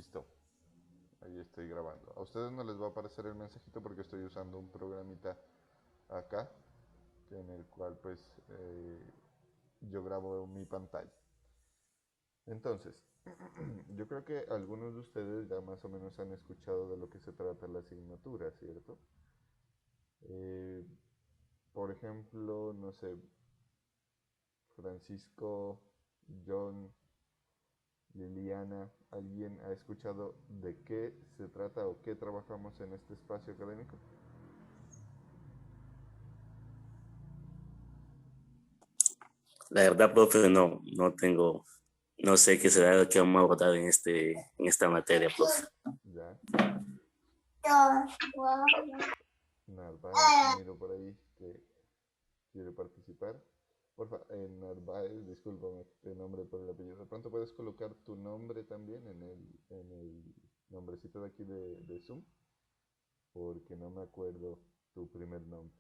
Listo. Ahí estoy grabando. A ustedes no les va a aparecer el mensajito porque estoy usando un programita acá en el cual pues yo grabo mi pantalla. Entonces, yo creo que algunos de ustedes ya más o menos han escuchado de lo que se trata la asignatura, ¿cierto? Eh, por ejemplo, no sé, Francisco, John, Liliana, ¿alguien ha escuchado de qué se trata o qué trabajamos en este espacio académico? La verdad, profe, no tengo, no sé qué será lo que vamos a abordar en esta materia, profe. Ya, Narváez, miro por ahí que quiere participar. Porfa, Narváez, discúlpame el nombre por el apellido. De pronto puedes colocar tu nombre también en el nombrecito de aquí de Zoom, porque no me acuerdo tu primer nombre.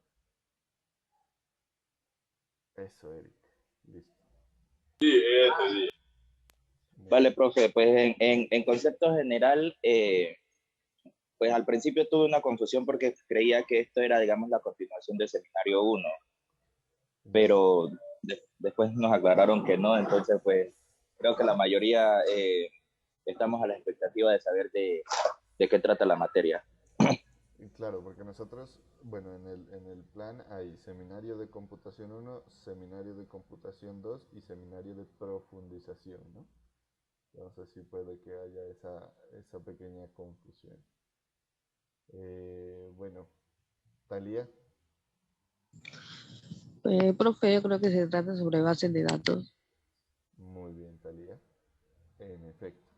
Eso, Eric. Listo. Muy Vale, bien. profe, pues en concepto general, pues al principio tuve una confusión porque creía que esto era, digamos, la continuación del seminario uno, Ya. pero después nos aclararon que no, entonces pues creo que la mayoría estamos a la expectativa de saber de qué trata la materia. Y claro, porque nosotros, bueno, en el plan hay seminario de computación uno, seminario de computación 2 y seminario de profundización, ¿no? Entonces sí puede que haya esa pequeña confusión. Bueno, Talía, Profe, yo creo que se trata sobre bases de datos. muy bien, Talía. En efecto,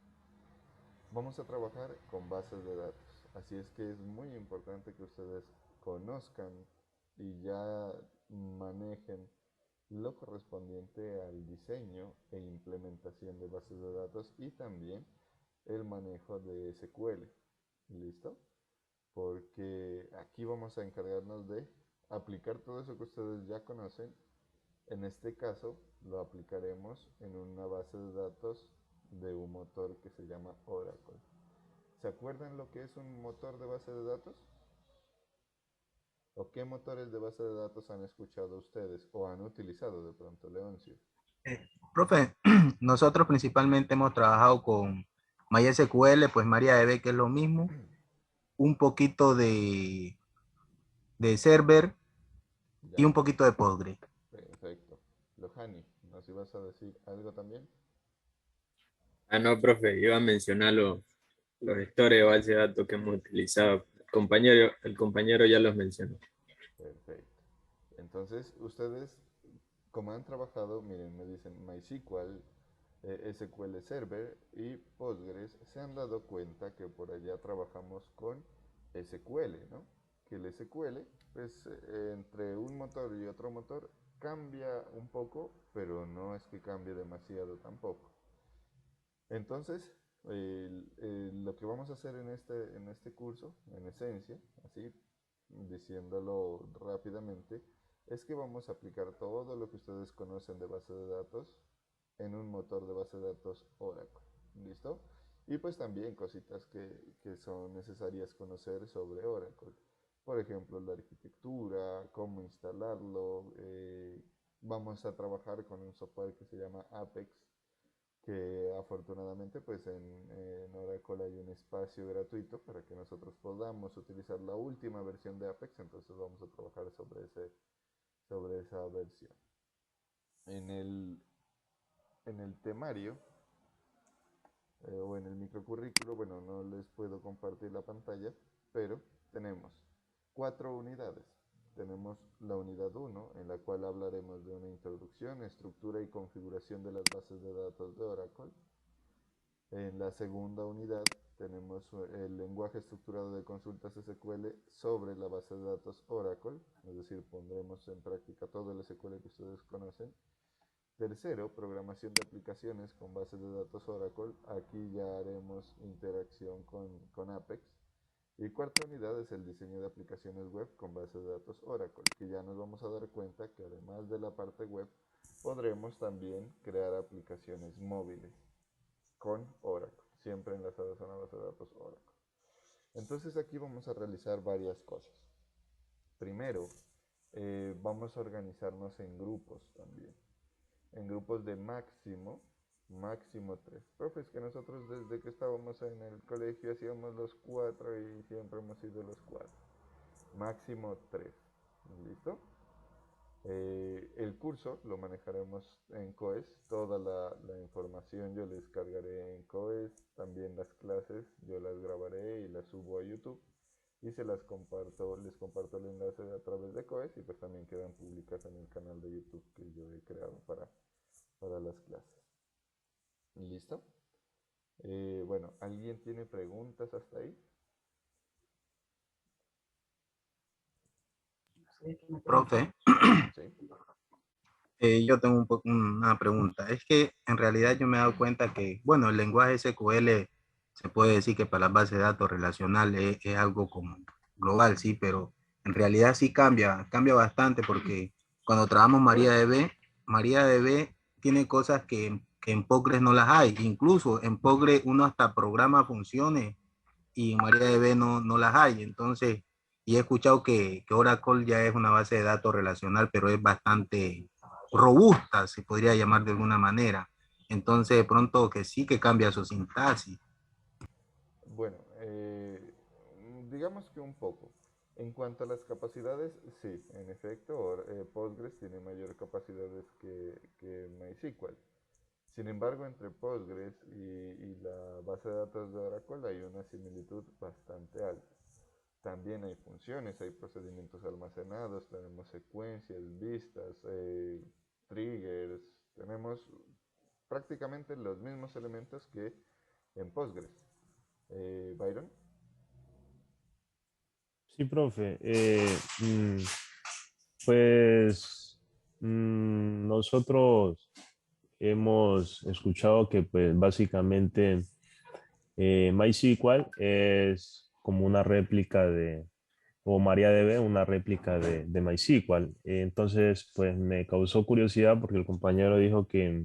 vamos a trabajar con bases de datos. Así es que es muy importante que ustedes conozcan y ya manejen lo correspondiente al diseño e implementación de bases de datos y también el manejo de SQL. ¿Listo? Porque aquí vamos a encargarnos de aplicar todo eso que ustedes ya conocen. En este caso lo aplicaremos en una base de datos de un motor que se llama Oracle. ¿Se acuerdan lo que es un motor de base de datos? ¿O qué motores de base de datos han escuchado ustedes o han utilizado de pronto, Leoncio? Profe, nosotros principalmente hemos trabajado con MySQL, pues MariaDB, que es lo mismo, un poquito de Server y ¿Ya? un poquito de Postgre. Perfecto. Lohani, ¿nos ibas a decir algo también? Ah, no, profe, iba a mencionar los gestores de base de datos que hemos utilizado. El compañero ya los mencionó. Perfecto. Entonces, ustedes, como han trabajado, miren, me dicen MySQL, SQL Server y Postgres, se han dado cuenta que por allá trabajamos con SQL, ¿no? Que el SQL, pues entre un motor y otro motor cambia un poco, pero no es que cambie demasiado tampoco. Entonces, lo que vamos a hacer en este curso, en esencia, así diciéndolo rápidamente, es que vamos a aplicar todo lo que ustedes conocen de base de datos en un motor de base de datos Oracle. ¿Listo? Y pues también cositas que son necesarias conocer sobre Oracle. Por ejemplo, la arquitectura, cómo instalarlo. Vamos a trabajar con un software que se llama Apex, que afortunadamente pues en Oracle hay un espacio gratuito para que nosotros podamos utilizar la última versión de Apex, entonces vamos a trabajar sobre esa versión. En el, en el temario o en el microcurrículo, bueno, no les puedo compartir la pantalla, pero tenemos 4 unidades. Tenemos la unidad 1, en la cual hablaremos de una introducción, estructura y configuración de las bases de datos de Oracle. En la segunda unidad tenemos el lenguaje estructurado de consultas SQL sobre la base de datos Oracle, es decir, pondremos en práctica todo el SQL que ustedes conocen. Tercero, programación de aplicaciones con bases de datos Oracle. Aquí ya haremos interacción con Apex. Y cuarta unidad es el diseño de aplicaciones web con bases de datos Oracle, que ya nos vamos a dar cuenta que además de la parte web, podremos también crear aplicaciones móviles con Oracle, siempre enlazados a una base de datos Oracle. Entonces aquí vamos a realizar varias cosas. Primero, vamos a organizarnos en grupos también, en grupos de máximo 3. Profes, que nosotros desde que estábamos en el colegio hacíamos los 4 y siempre hemos sido los 4. Máximo 3. ¿Listo? El curso lo manejaremos en COES, toda la información yo les cargaré en COES, también las clases yo las grabaré y las subo a YouTube y les comparto el enlace a través de COES y pues también quedan públicas en el canal de YouTube que yo he creado para las clases. ¿Listo? Bueno, ¿alguien tiene preguntas hasta ahí? Profe, Sí. yo tengo una pregunta. Es que en realidad yo me he dado cuenta que, bueno, el lenguaje SQL se puede decir que para las bases de datos relacionales es algo como global, sí, pero en realidad sí cambia bastante porque cuando trabajamos MariaDB tiene cosas que en Postgres no las hay. Incluso en Postgres uno hasta programa funciones y en MariaDB no las hay. Entonces, y he escuchado que Oracle ya es una base de datos relacional, pero es bastante robusta, se podría llamar de alguna manera. Entonces, de pronto que sí que cambia su sintaxis. Bueno, digamos que un poco. En cuanto a las capacidades, sí, en efecto, Postgres tiene mayor capacidades que MySQL. Sin embargo, entre Postgres y la base de datos de Oracle hay una similitud bastante alta. También hay funciones, hay procedimientos almacenados, tenemos secuencias, vistas, triggers, tenemos prácticamente los mismos elementos que en Postgres. Byron. Sí, profe. Pues nosotros hemos escuchado que pues básicamente MySQL es como una réplica o MariaDB, una réplica de MySQL. Entonces, pues me causó curiosidad porque el compañero dijo que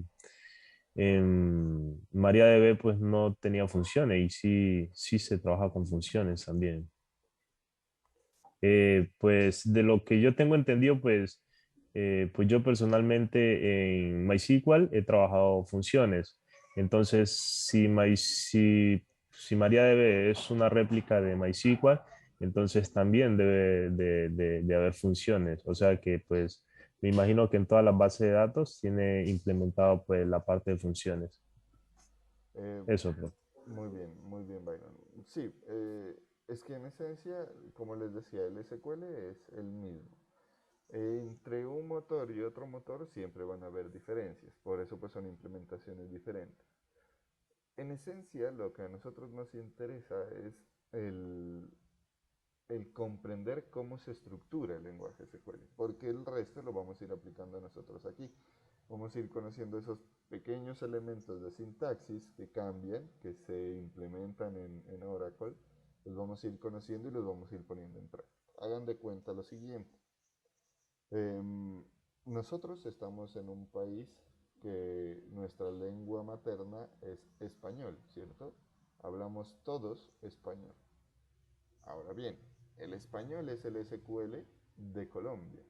en MariaDB pues no tenía funciones y sí se trabaja con funciones también. Pues de lo que yo tengo entendido, pues yo personalmente en MySQL he trabajado funciones. Entonces, si MariaDB es una réplica de MySQL, entonces también debe de haber funciones. O sea que pues me imagino que en todas las bases de datos tiene implementado pues la parte de funciones. Eh, Eso, pues. muy bien, Byron. Sí, es que en esencia, como les decía, el SQL es el mismo. Entre un motor y otro motor siempre van a haber diferencias, por eso pues son implementaciones diferentes. En esencia, lo que a nosotros nos interesa es el, el comprender cómo se estructura el lenguaje SQL, porque el resto lo vamos a ir aplicando nosotros aquí. Vamos a ir conociendo esos pequeños elementos de sintaxis que cambian, que se implementan en Oracle, los vamos a ir conociendo y los vamos a ir poniendo en práctica. Hagan de cuenta lo siguiente. Nosotros estamos en un país que nuestra lengua materna es español, ¿cierto? Hablamos todos español. Ahora bien, el español es el SQL de Colombia.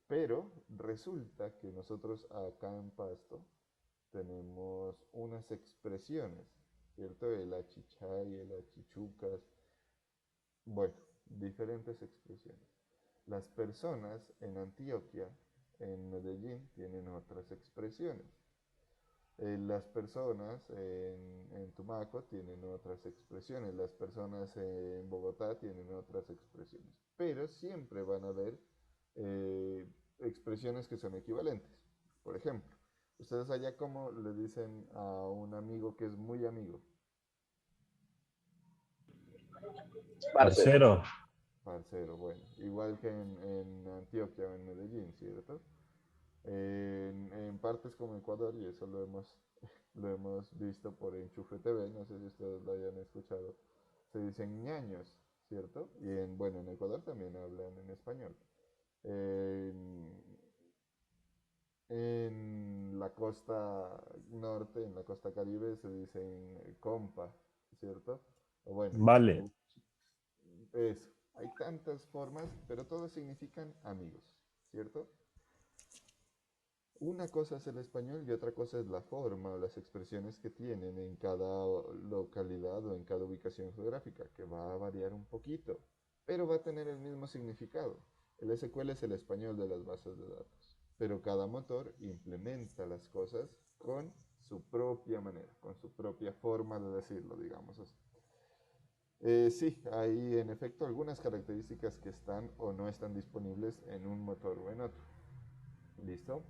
Pero resulta que nosotros acá en Pasto tenemos unas expresiones, ¿cierto? El achichay, el achichucas, bueno, diferentes expresiones. Las personas en Antioquia, en Medellín, tienen otras expresiones. Las personas en Tumaco tienen otras expresiones, las personas en Bogotá tienen otras expresiones, pero siempre van a haber expresiones que son equivalentes. Por ejemplo, ustedes allá como le dicen a un amigo que es muy amigo. Parce. Parcero. Parcero, bueno, igual que en Antioquia o en Medellín, ¿cierto? En partes como Ecuador, y eso lo hemos visto por Enchufe TV, no sé si ustedes lo hayan escuchado, se dicen ñaños, ¿cierto? Y bueno, en Ecuador también hablan en español. En, En la costa norte, en la costa Caribe, se dicen compa, ¿cierto? O bueno, Vale. eso. Hay tantas formas, pero todas significan amigos, ¿cierto? Una cosa es el español y otra cosa es la forma o las expresiones que tienen en cada localidad o en cada ubicación geográfica, que va a variar un poquito, pero va a tener el mismo significado. El SQL es el español de las bases de datos, pero cada motor implementa las cosas con su propia manera, con su propia forma de decirlo, digamos así. Sí, hay en efecto algunas características que están o no están disponibles en un motor o en otro. ¿Listo?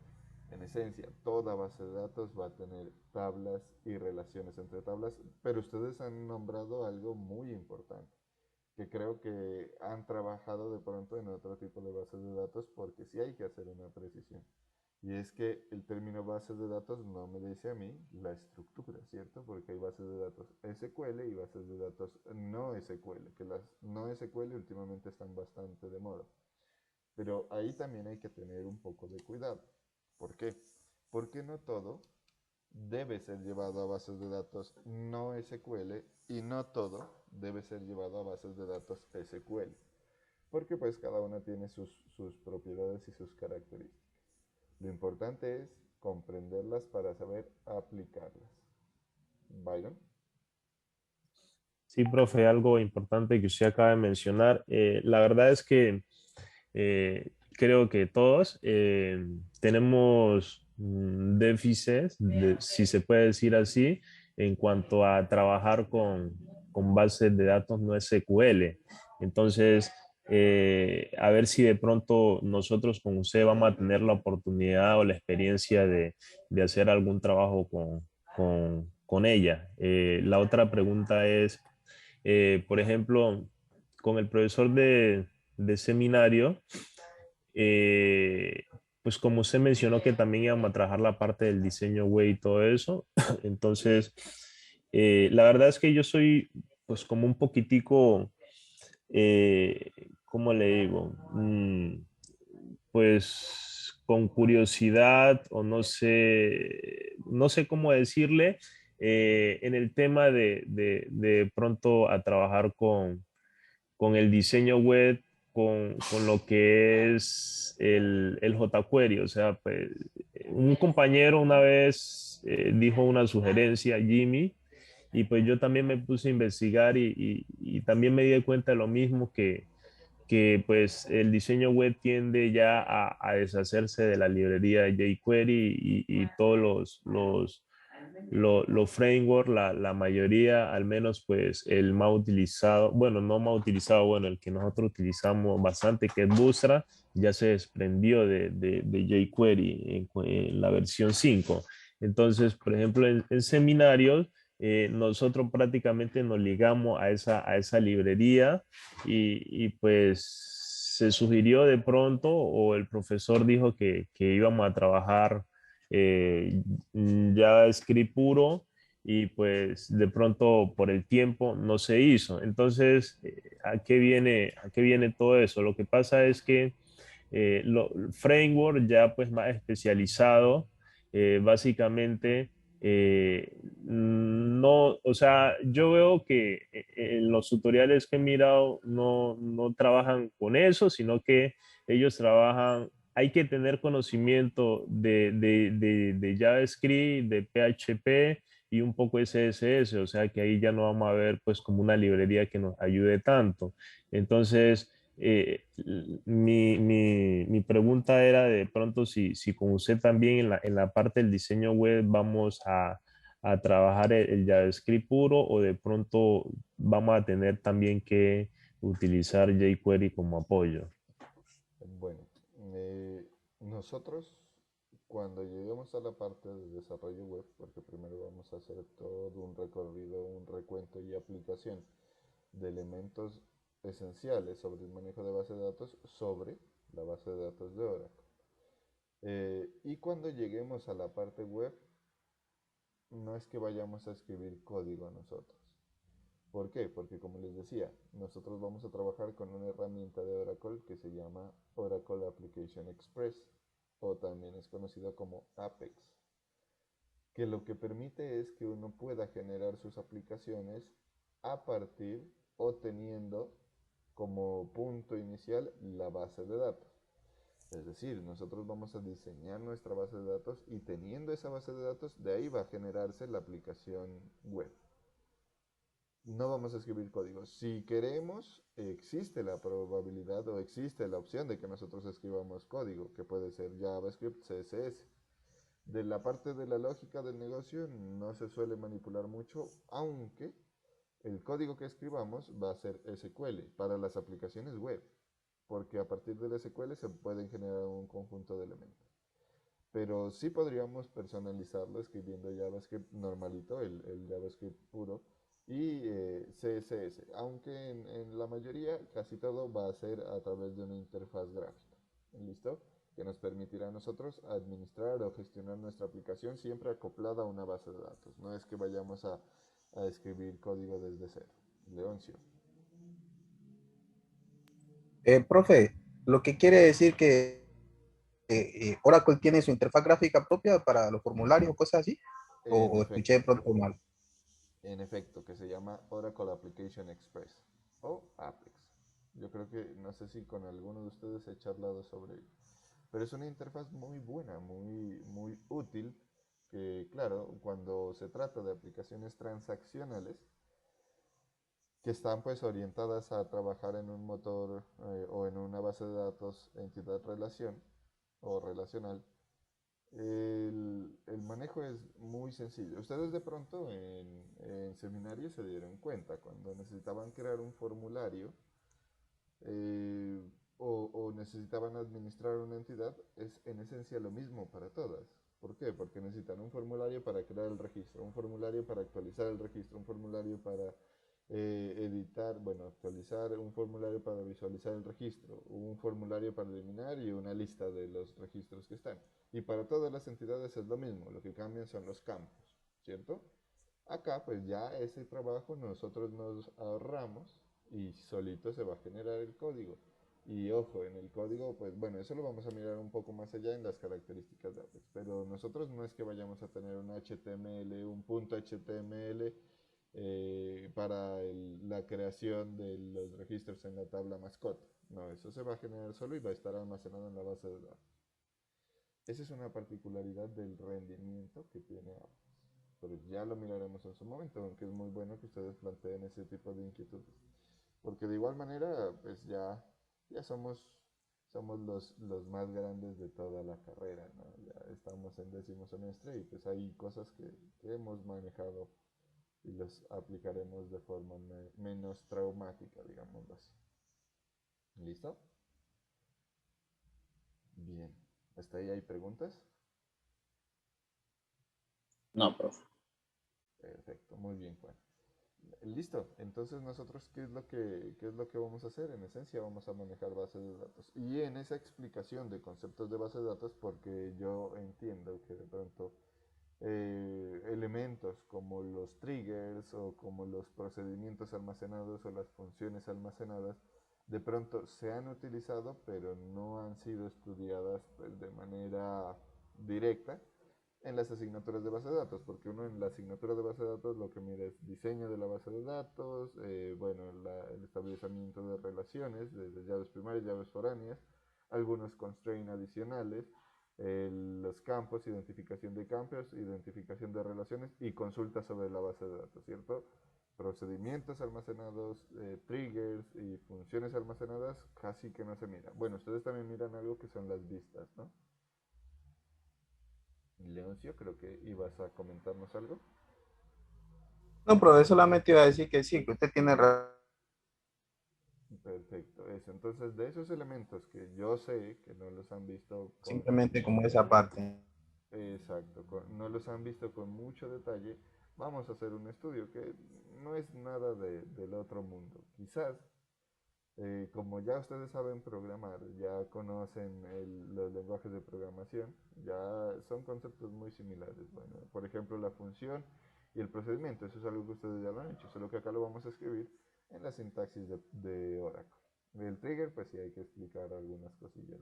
En esencia, toda base de datos va a tener tablas y relaciones entre tablas, pero ustedes han nombrado algo muy importante, que creo que han trabajado de pronto en otro tipo de bases de datos porque sí hay que hacer una precisión. Y es que el término bases de datos no me dice a mí la estructura, ¿cierto? Porque hay bases de datos SQL y bases de datos no SQL, que las no SQL últimamente están bastante de moda. Pero ahí también hay que tener un poco de cuidado. ¿Por qué? Porque no todo debe ser llevado a bases de datos no SQL y no todo debe ser llevado a bases de datos SQL. Porque pues cada una tiene sus propiedades y sus características. Lo importante es comprenderlas para saber aplicarlas. Byron. Sí, profe, algo importante que usted acaba de mencionar. La verdad es que creo que todos tenemos déficits, si se puede decir así, en cuanto a trabajar con bases de datos no SQL. Entonces, a ver si de pronto nosotros con usted vamos a tener la oportunidad o la experiencia de hacer algún trabajo con ella. La otra pregunta es, por ejemplo, con el profesor de seminario, eh, pues como usted mencionó que también íbamos a trabajar la parte del diseño web y todo eso, entonces, la verdad es que yo soy pues como un poquitico, eh, ¿cómo le digo? Pues con curiosidad o no sé cómo decirle, en el tema de pronto a trabajar con el diseño web, con lo que es el jQuery. O sea, pues, un compañero una vez dijo una sugerencia, Jimmy, y pues yo también me puse a investigar y también me di cuenta de lo mismo que pues el diseño web tiende ya a deshacerse de la librería de jQuery y todos los frameworks, la mayoría, al menos pues el más utilizado, bueno, no más utilizado, bueno, el que nosotros utilizamos bastante, que es Bootstrap, ya se desprendió de jQuery en la versión 5. Entonces, por ejemplo, en seminarios, nosotros prácticamente nos ligamos a esa librería y pues se sugirió de pronto o el profesor dijo que íbamos a trabajar JavaScript puro y pues de pronto por el tiempo no se hizo. Entonces, a qué viene todo eso? Lo que pasa es que framework ya pues más especializado, básicamente no, o sea, yo veo que en los tutoriales que he mirado no trabajan con eso, sino que ellos trabajan, hay que tener conocimiento de JavaScript, de PHP y un poco CSS, o sea que ahí ya no vamos a ver pues como una librería que nos ayude tanto. Entonces, mi pregunta era de pronto si con usted también en la parte del diseño web vamos a trabajar el JavaScript puro o de pronto vamos a tener también que utilizar jQuery como apoyo. Bueno, nosotros cuando lleguemos a la parte de desarrollo web, porque primero vamos a hacer todo un recorrido, un recuento y aplicación de elementos esenciales sobre el manejo de base de datos sobre la base de datos de Oracle. Y cuando lleguemos a la parte web, no es que vayamos a escribir código nosotros. ¿Por qué? Porque como les decía, nosotros vamos a trabajar con una herramienta de Oracle que se llama Oracle Application Express. o también es conocido como Apex, que lo que permite es que uno pueda generar sus aplicaciones a partir o teniendo como punto inicial la base de datos. Es decir, nosotros vamos a diseñar nuestra base de datos y teniendo esa base de datos, de ahí va a generarse la aplicación web. No vamos a escribir código. Si queremos, existe la probabilidad o existe la opción de que nosotros escribamos código, que puede ser JavaScript, CSS. De la parte de la lógica del negocio no se suele manipular mucho, aunque el código que escribamos va a ser SQL para las aplicaciones web, porque a partir del SQL se pueden generar un conjunto de elementos. Pero sí podríamos personalizarlo escribiendo JavaScript normalito, el JavaScript puro, y CSS, aunque en la mayoría casi todo va a ser a través de una interfaz gráfica. ¿Listo? Que nos permitirá a nosotros administrar o gestionar nuestra aplicación siempre acoplada a una base de datos. No es que vayamos a escribir código desde cero. Leoncio. Profe, lo que quiere decir que Oracle tiene su interfaz gráfica propia para los formularios o cosas así, En o escuché de efecto, pronto mal. en efecto, que se llama Oracle Application Express o Apex. Yo creo que no sé si con alguno de ustedes he charlado sobre ello. Pero es una interfaz muy buena, muy útil, que claro, cuando se trata de aplicaciones transaccionales, que están pues orientadas a trabajar en un motor o en una base de datos entidad relación o relacional, el manejo es muy sencillo. Ustedes de pronto en seminario se dieron cuenta cuando necesitaban crear un formulario eh, o necesitaban administrar una entidad, es en esencia lo mismo para todas. ¿Por qué? Porque necesitan un formulario para crear el registro, un formulario para actualizar el registro, un formulario para editar, bueno, actualizar, un formulario para visualizar el registro, un formulario para eliminar y una lista de los registros que están. Y para todas las entidades es lo mismo, lo que cambian son los campos, ¿cierto? Acá pues ya ese trabajo nosotros nos ahorramos y solito se va a generar el código. Y ojo, en el código, pues bueno, eso lo vamos a mirar un poco más allá en las características de Apex, pero nosotros no es que vayamos a tener un HTML, un punto HTML para la creación de los registros en la tabla mascota. No, eso se va a generar solo y va a estar almacenado en la base de datos. Esa es una particularidad del rendimiento que tiene Apex, pero ya lo miraremos en su momento, aunque es muy bueno que ustedes planteen ese tipo de inquietudes. Porque de igual manera, pues ya somos los más grandes de toda la carrera, ¿no? Ya estamos en 10º semestre y pues hay cosas que hemos manejado y los aplicaremos de forma menos traumática, digámoslo así. ¿Listo? Bien. ¿Hasta ahí hay preguntas? No, profe. Perfecto, muy bien, Juan. Listo, entonces nosotros, ¿qué es lo que vamos a hacer? En esencia vamos a manejar bases de datos. Y en esa explicación de conceptos de base de datos, porque yo entiendo que de pronto elementos como los triggers o como los procedimientos almacenados o las funciones almacenadas, de pronto se han utilizado, pero no han sido estudiadas pues, de manera directa en las asignaturas de base de datos, porque uno en la asignatura de base de datos lo que mira es diseño de la base de datos, bueno, el establecimiento de relaciones, desde llaves primarias, llaves foráneas, algunos constraints adicionales, los campos, identificación de campos, identificación de relaciones y consulta sobre la base de datos, ¿cierto? Procedimientos almacenados, triggers y funciones almacenadas casi que no se mira. Bueno, ustedes también miran algo que son las vistas, ¿no? Leoncio, creo que ibas a comentarnos algo. No, profe, solamente iba a decir que sí, que usted tiene razón. Perfecto, eso. Entonces, de esos elementos que yo sé que no los han visto con... Simplemente como esa parte. Exacto, no los han visto con mucho detalle, vamos a hacer un estudio que no es nada del otro mundo. Quizás, como ya ustedes saben programar, ya conocen los lenguajes de programación, ya son conceptos muy similares. Bueno, por ejemplo, la función y el procedimiento, eso es algo que ustedes ya lo han hecho, solo que acá lo vamos a escribir en la sintaxis de Oracle. El trigger, pues sí hay que explicar algunas cosillas.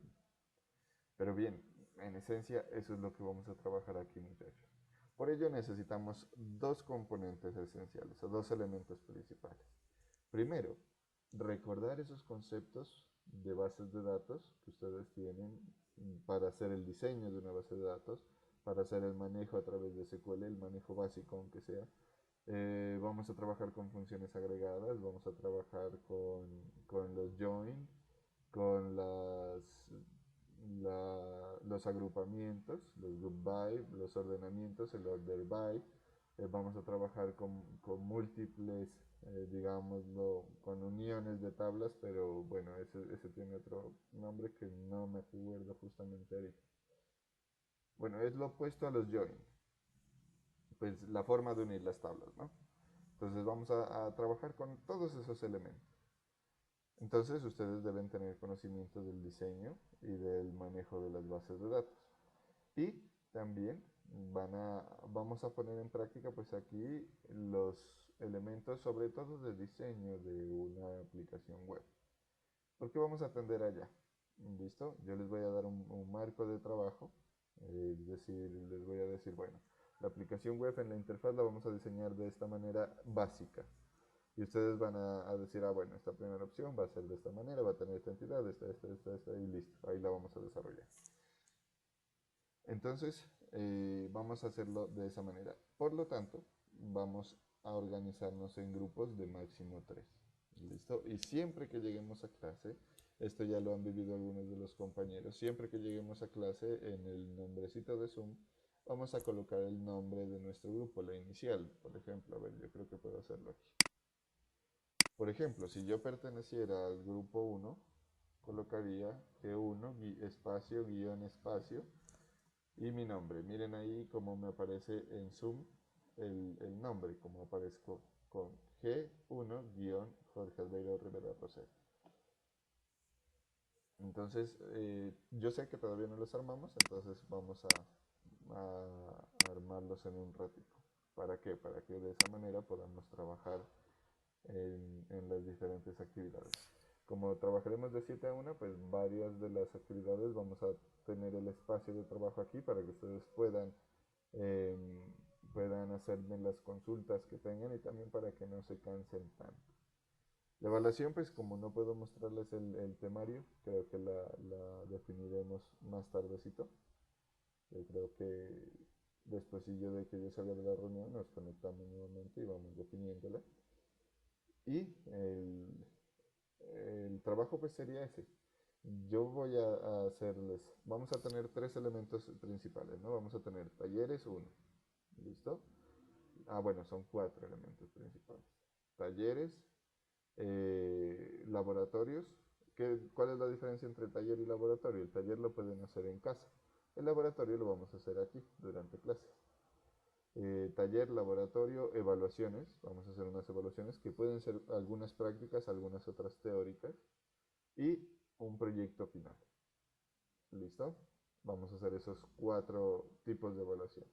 Pero bien, en esencia, eso es lo que vamos a trabajar aquí, muchachos. Por ello necesitamos dos componentes esenciales o dos elementos principales. Primero, recordar esos conceptos de bases de datos que ustedes tienen para hacer el diseño de una base de datos, para hacer el manejo a través de SQL, el manejo básico aunque sea. Vamos a trabajar con funciones agregadas, vamos a trabajar con los join, con los agrupamientos, los group by, los ordenamientos, el order by. Vamos a trabajar con múltiples, digámoslo, con uniones de tablas, pero bueno, ese tiene otro nombre que no me acuerdo justamente ahorita. Bueno, es lo opuesto a los join, pues la forma de unir las tablas, ¿no? Entonces vamos a trabajar con todos esos elementos. Entonces ustedes deben tener conocimiento del diseño y del manejo de las bases de datos. Y también vamos a poner en práctica pues aquí los elementos sobre todo de diseño de una aplicación web. ¿Por qué vamos a atender allá? ¿Listo? Yo les voy a dar un marco de trabajo, es decir, les voy a decir, bueno, la aplicación web en la interfaz la vamos a diseñar de esta manera básica. Y ustedes van a decir, ah, bueno, esta primera opción va a ser de esta manera, va a tener esta entidad, esta, y listo. Ahí la vamos a desarrollar. Entonces, vamos a hacerlo de esa manera. Por lo tanto, vamos a organizarnos en grupos de máximo 3. ¿Listo? Y siempre que lleguemos a clase, esto ya lo han vivido algunos de los compañeros, siempre que lleguemos a clase, en el nombrecito de Zoom, vamos a colocar el nombre de nuestro grupo, la inicial. Por ejemplo, a ver, yo creo que puedo hacerlo aquí. Por ejemplo, si yo perteneciera al grupo 1, colocaría G1, espacio, guión, espacio, y mi nombre. Miren ahí cómo me aparece en Zoom el nombre, como aparezco con G1, guión, Jorge Albeiro Rivera Rosero. Entonces, yo sé que todavía no los armamos, entonces vamos a armarlos en un ratito. ¿Para qué? Para que de esa manera podamos trabajar en las diferentes actividades. Como trabajaremos de 7 a 1, pues varias de las actividades vamos a tener el espacio de trabajo aquí para que ustedes puedan hacerme las consultas que tengan y también para que no se cansen tanto. La evaluación, pues como no puedo mostrarles el temario, creo que la definiremos más tardecito. Yo creo que después de que yo salga de la reunión nos conectamos nuevamente y vamos definiéndola. Y el trabajo pues sería ese. Yo voy a hacerles, vamos a tener 3 elementos principales, ¿no? Vamos a tener talleres 1, ¿listo? Ah, bueno, son 4 elementos principales. Talleres, laboratorios. ¿Cuál es la diferencia entre taller y laboratorio? El taller lo pueden hacer en casa. El laboratorio lo vamos a hacer aquí, durante clases. Taller, laboratorio, evaluaciones. Vamos a hacer unas evaluaciones que pueden ser algunas prácticas, algunas otras teóricas. Y un proyecto final. ¿Listo? Vamos a hacer esos 4 tipos de evaluación.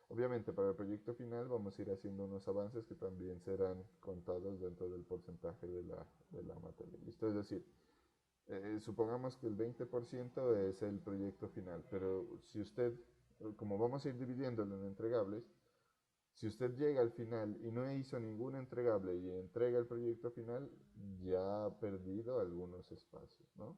Obviamente para el proyecto final vamos a ir haciendo unos avances que también serán contados dentro del porcentaje de la materia. ¿Listo? Es decir, supongamos que el 20% es el proyecto final, pero si usted, como vamos a ir dividiéndolo en entregables, si usted llega al final y no hizo ningún entregable y entrega el proyecto final, ya ha perdido algunos espacios, ¿no?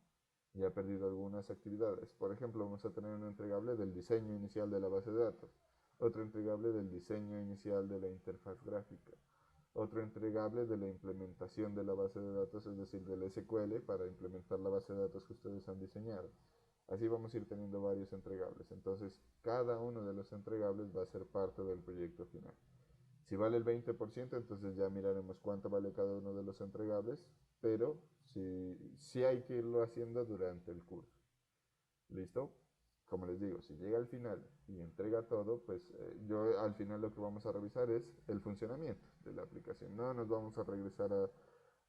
Ya ha perdido algunas actividades. Por ejemplo, vamos a tener un entregable del diseño inicial de la base de datos, otro entregable del diseño inicial de la interfaz gráfica, otro entregable de la implementación de la base de datos, es decir, del SQL para implementar la base de datos que ustedes han diseñado. Así vamos a ir teniendo varios entregables. Entonces, cada uno de los entregables va a ser parte del proyecto final. Si vale el 20%, entonces ya miraremos cuánto vale cada uno de los entregables, pero sí hay que irlo haciendo durante el curso. ¿Listo? Como les digo, si llega al final y entrega todo, pues yo al final lo que vamos a revisar es el funcionamiento de la aplicación. No nos vamos a regresar a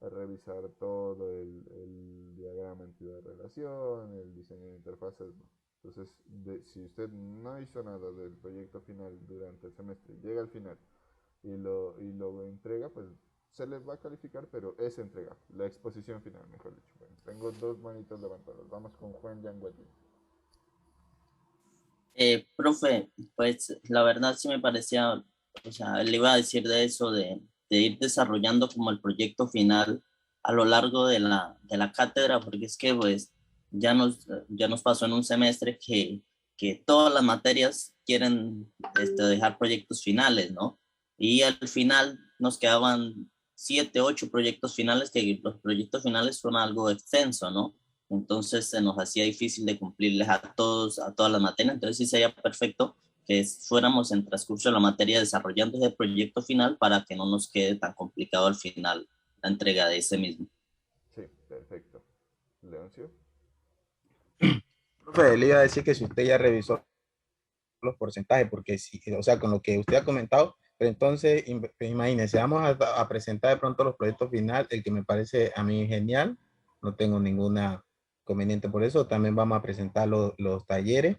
revisar todo el diagrama entidad de relación, el diseño de interfaces, no. Entonces, si usted no hizo nada del proyecto final durante el semestre, llega al final y lo entrega, pues se les va a calificar, pero es entrega, la exposición final, mejor dicho. Bueno, tengo 2 manitos levantadas. Vamos con Juan Yanguetti. Profe, pues la verdad sí me parecía, o sea, le iba a decir de eso, de ir desarrollando como el proyecto final a lo largo de la cátedra, porque es que pues ya nos pasó en un semestre que todas las materias quieren dejar proyectos finales, ¿no? Y al final nos quedaban 7, 8 proyectos finales, que los proyectos finales son algo extenso, ¿no? Entonces se nos hacía difícil de cumplirles a todas las materias. Entonces sí sería perfecto que fuéramos en transcurso de la materia desarrollando ese proyecto final para que no nos quede tan complicado al final la entrega de ese mismo. Sí, perfecto. Leoncio. Profe, le iba a decir que si usted ya revisó los porcentajes, porque sí, o sea, con lo que usted ha comentado, pero entonces, imagínese, vamos a presentar de pronto los proyectos final, el que me parece a mí genial, no tengo ninguna inconveniente por eso, también vamos a presentar los talleres,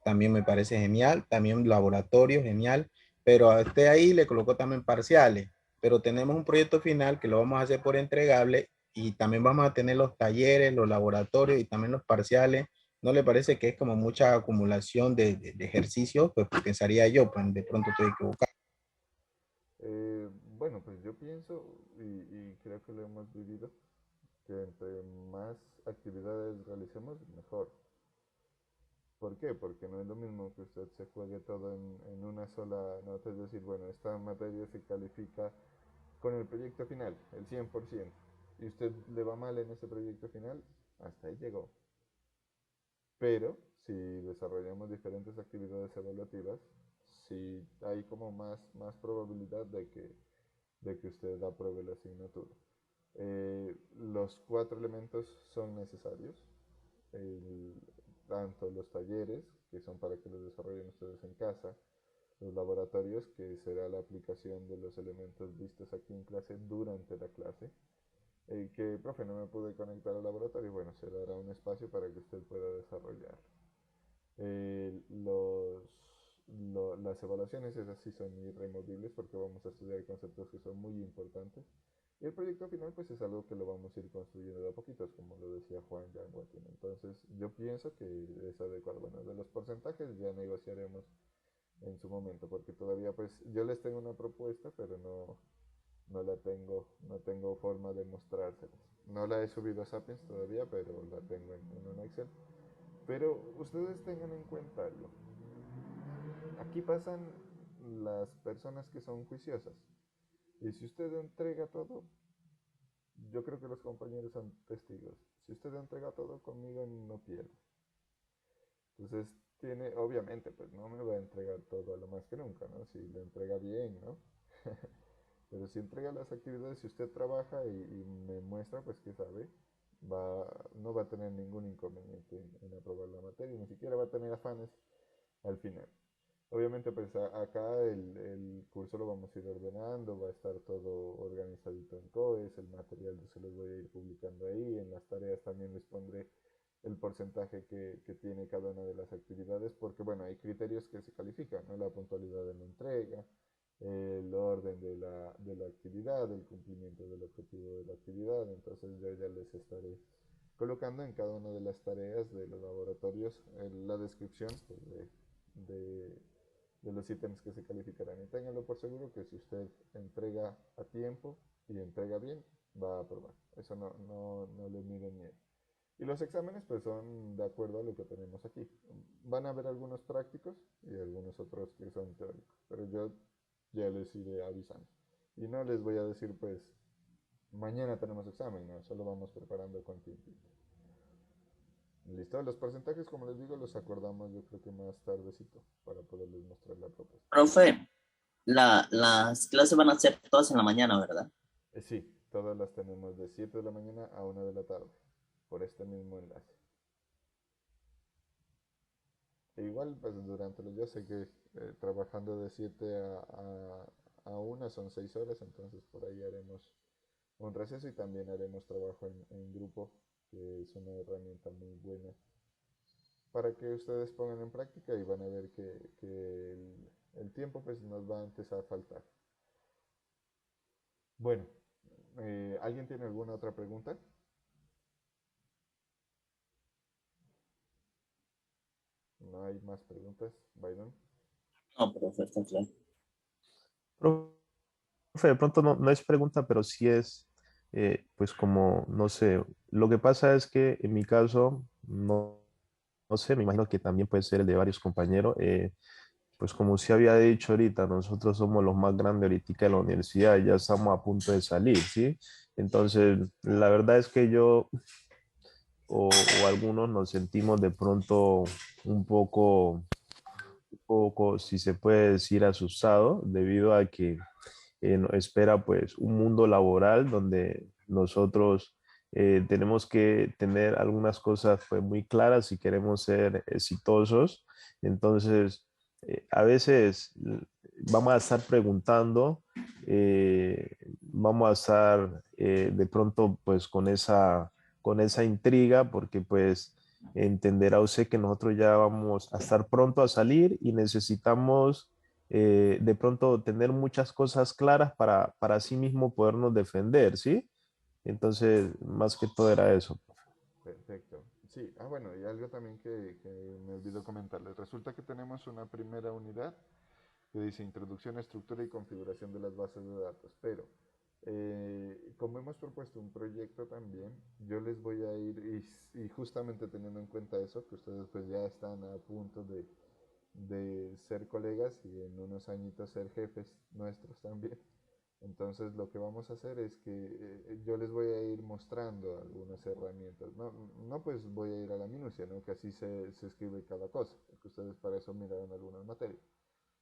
también me parece genial, también laboratorio, genial, pero a usted ahí le colocó también parciales, pero tenemos un proyecto final que lo vamos a hacer por entregable y también vamos a tener los talleres, los laboratorios y también los parciales. ¿No le parece que es como mucha acumulación de ejercicio? Pues pensaría yo, pues de pronto estoy equivocado. Bueno, pues yo pienso, y creo que lo hemos vivido, que entre más actividades realicemos, mejor. ¿Por qué? Porque no es lo mismo que usted se juegue todo en una sola nota, es decir, bueno, esta materia se califica con el proyecto final, el 100%, y usted le va mal en ese proyecto final, hasta ahí llegó. Pero si desarrollamos diferentes actividades evaluativas, sí hay como más probabilidad de que usted apruebe la asignatura. Los cuatro elementos son necesarios, el- tanto los talleres, que son para que los desarrollen ustedes en casa, los laboratorios, que será la aplicación de los elementos vistos aquí en clase durante la clase. Que, profe, no me pude conectar al laboratorio, bueno, se dará un espacio para que usted pueda desarrollar. Las evaluaciones, esas sí son irremovibles porque vamos a estudiar conceptos que son muy importantes. Y el proyecto final, pues es algo que lo vamos a ir construyendo de a poquitos, como lo decía Juan ya en Guatín. Entonces, yo pienso que es adecuado. Bueno, de los porcentajes ya negociaremos en su momento, porque todavía, pues, yo les tengo una propuesta, pero no tengo forma de mostrárselas. No la he subido a Sapiens todavía, pero la tengo en un Excel. Pero ustedes tengan en cuenta algo. Aquí pasan las personas que son juiciosas. Y si usted entrega todo, yo creo que los compañeros son testigos. Si usted entrega todo conmigo, no pierde. Entonces, obviamente, pues no me va a entregar todo a lo más que nunca, ¿no? Si lo entrega bien, ¿no? Pero si entrega las actividades, si usted trabaja y me muestra, pues que sabe, no va a tener ningún inconveniente en aprobar la materia, ni siquiera va a tener afanes al final. Obviamente, pues acá el curso lo vamos a ir ordenando, va a estar todo organizadito en COES, el material yo se los voy a ir publicando ahí, en las tareas también les pondré el porcentaje que tiene cada una de las actividades, porque bueno, hay criterios que se califican, ¿no? La puntualidad de la entrega, el orden de la actividad, el cumplimiento del objetivo de la actividad, entonces yo ya les estaré colocando en cada una de las tareas de los laboratorios la descripción pues, de, de los ítems que se calificarán. Y ténganlo por seguro que si usted entrega a tiempo y entrega bien, va a aprobar. Eso no le miden miedo. Y los exámenes pues son de acuerdo a lo que tenemos aquí. Van a haber algunos prácticos y algunos otros que son teóricos, pero yo ya les iré avisando. Y no les voy a decir pues mañana tenemos examen, no, solo vamos preparando con tiempo. Listo, los porcentajes como les digo los acordamos yo creo que más tardecito para poderles mostrar la propuesta. Profe, las clases van a ser todas en la mañana, ¿verdad? Sí, todas las tenemos de 7 de la mañana a 1 de la tarde, por este mismo enlace. E igual, pues durante los días sé que trabajando de 7 a 1 son 6 horas, entonces por ahí haremos un receso y también haremos trabajo en grupo, que es una herramienta muy buena para que ustedes pongan en práctica y van a ver que el tiempo pues nos va antes a faltar. Bueno, ¿alguien tiene alguna otra pregunta? ¿no hay más preguntas, Byron? No, profe, está claro. Profe, de pronto no es pregunta, pero sí es, pues como, no sé, lo que pasa es que en mi caso, no sé, me imagino que también puede ser el de varios compañeros, pues como se había dicho ahorita, nosotros somos los más grandes ahorita de la universidad, ya estamos a punto de salir, ¿sí? Entonces, la verdad es que yo o algunos nos sentimos de pronto un poco, si se puede decir, asustados debido a que nos espera pues un mundo laboral donde nosotros tenemos que tener algunas cosas pues muy claras si queremos ser exitosos. Entonces, a veces vamos a estar preguntando, vamos a estar de pronto pues con esa intriga porque pues entenderá usted que nosotros ya vamos a estar pronto a salir y necesitamos de pronto tener muchas cosas claras para sí mismo podernos defender, ¿sí? Entonces, más que todo era eso. Perfecto. Sí, bueno, y algo también que me olvidó comentarles. Resulta que tenemos una primera unidad que dice introducción, estructura y configuración de las bases de datos, pero como hemos propuesto un proyecto también, yo les voy a ir, y justamente teniendo en cuenta eso, que ustedes pues ya están a punto de ser colegas y en unos añitos ser jefes nuestros también. Entonces lo que vamos a hacer es que yo les voy a ir mostrando algunas herramientas. No pues voy a ir a la minucia, ¿no? Que así se escribe cada cosa, porque ustedes para eso miraron algunas materias.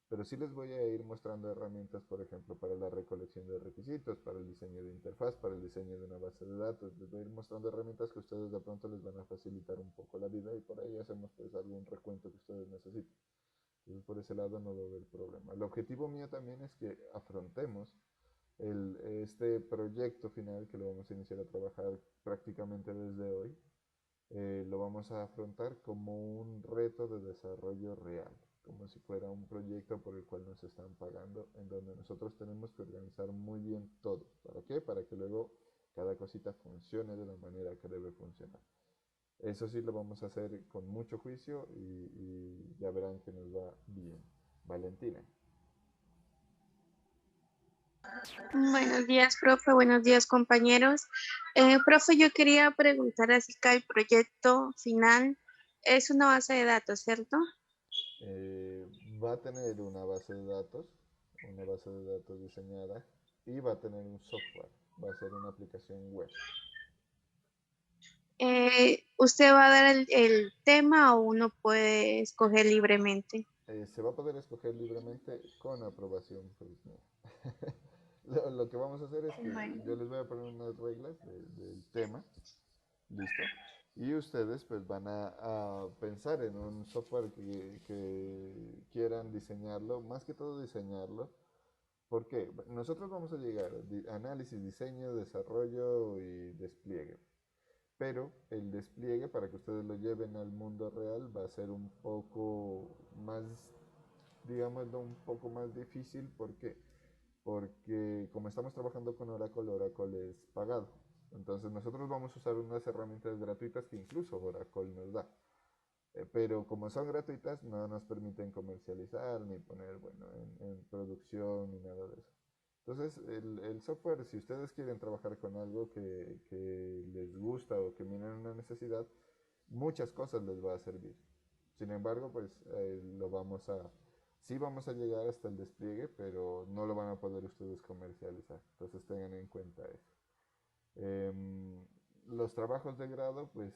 Pero sí les voy a ir mostrando herramientas, por ejemplo, para la recolección de requisitos, para el diseño de interfaz, para el diseño de una base de datos. Les voy a ir mostrando herramientas que ustedes de pronto les van a facilitar un poco la vida y por ahí hacemos pues algún recuento que ustedes necesiten. Entonces por ese lado no va a haber problema. El objetivo mío también es que afrontemos este proyecto final que lo vamos a iniciar a trabajar prácticamente desde hoy. Lo vamos a afrontar como un reto de desarrollo real, como si fuera un proyecto por el cual nos están pagando, en donde nosotros tenemos que organizar muy bien todo. ¿Para qué? Para que luego cada cosita funcione de la manera que debe funcionar. Eso sí lo vamos a hacer con mucho juicio y ya verán que nos va bien. Valentina. Buenos días, profe. Buenos días, compañeros. Profe, yo quería preguntar acerca del proyecto final. Es una base de datos, ¿cierto? Va a tener una base de datos diseñada y va a tener un software, va a ser una aplicación web. ¿Usted va a dar el tema o uno puede escoger libremente? Se va a poder escoger libremente con aprobación pues, mía. Lo que vamos a hacer es que Bueno. yo les voy a poner unas reglas del tema, listo, y ustedes pues van a pensar en un software que quieran diseñarlo, más que todo diseñarlo. ¿Por qué? Nosotros vamos a llegar a análisis, diseño, desarrollo y despliegue. Pero el despliegue para que ustedes lo lleven al mundo real va a ser un poco más, digámoslo, un poco más difícil. ¿Por qué? Porque como estamos trabajando con Oracle, Oracle es pagado. Entonces nosotros vamos a usar unas herramientas gratuitas que incluso Oracle nos da. Pero como son gratuitas, no nos permiten comercializar ni poner, bueno, en producción ni nada de eso. Entonces, el software, si ustedes quieren trabajar con algo que les gusta o que miren una necesidad, muchas cosas les va a servir. Sin embargo, pues sí vamos a llegar hasta el despliegue, pero no lo van a poder ustedes comercializar. Entonces tengan en cuenta eso. Los trabajos de grado, pues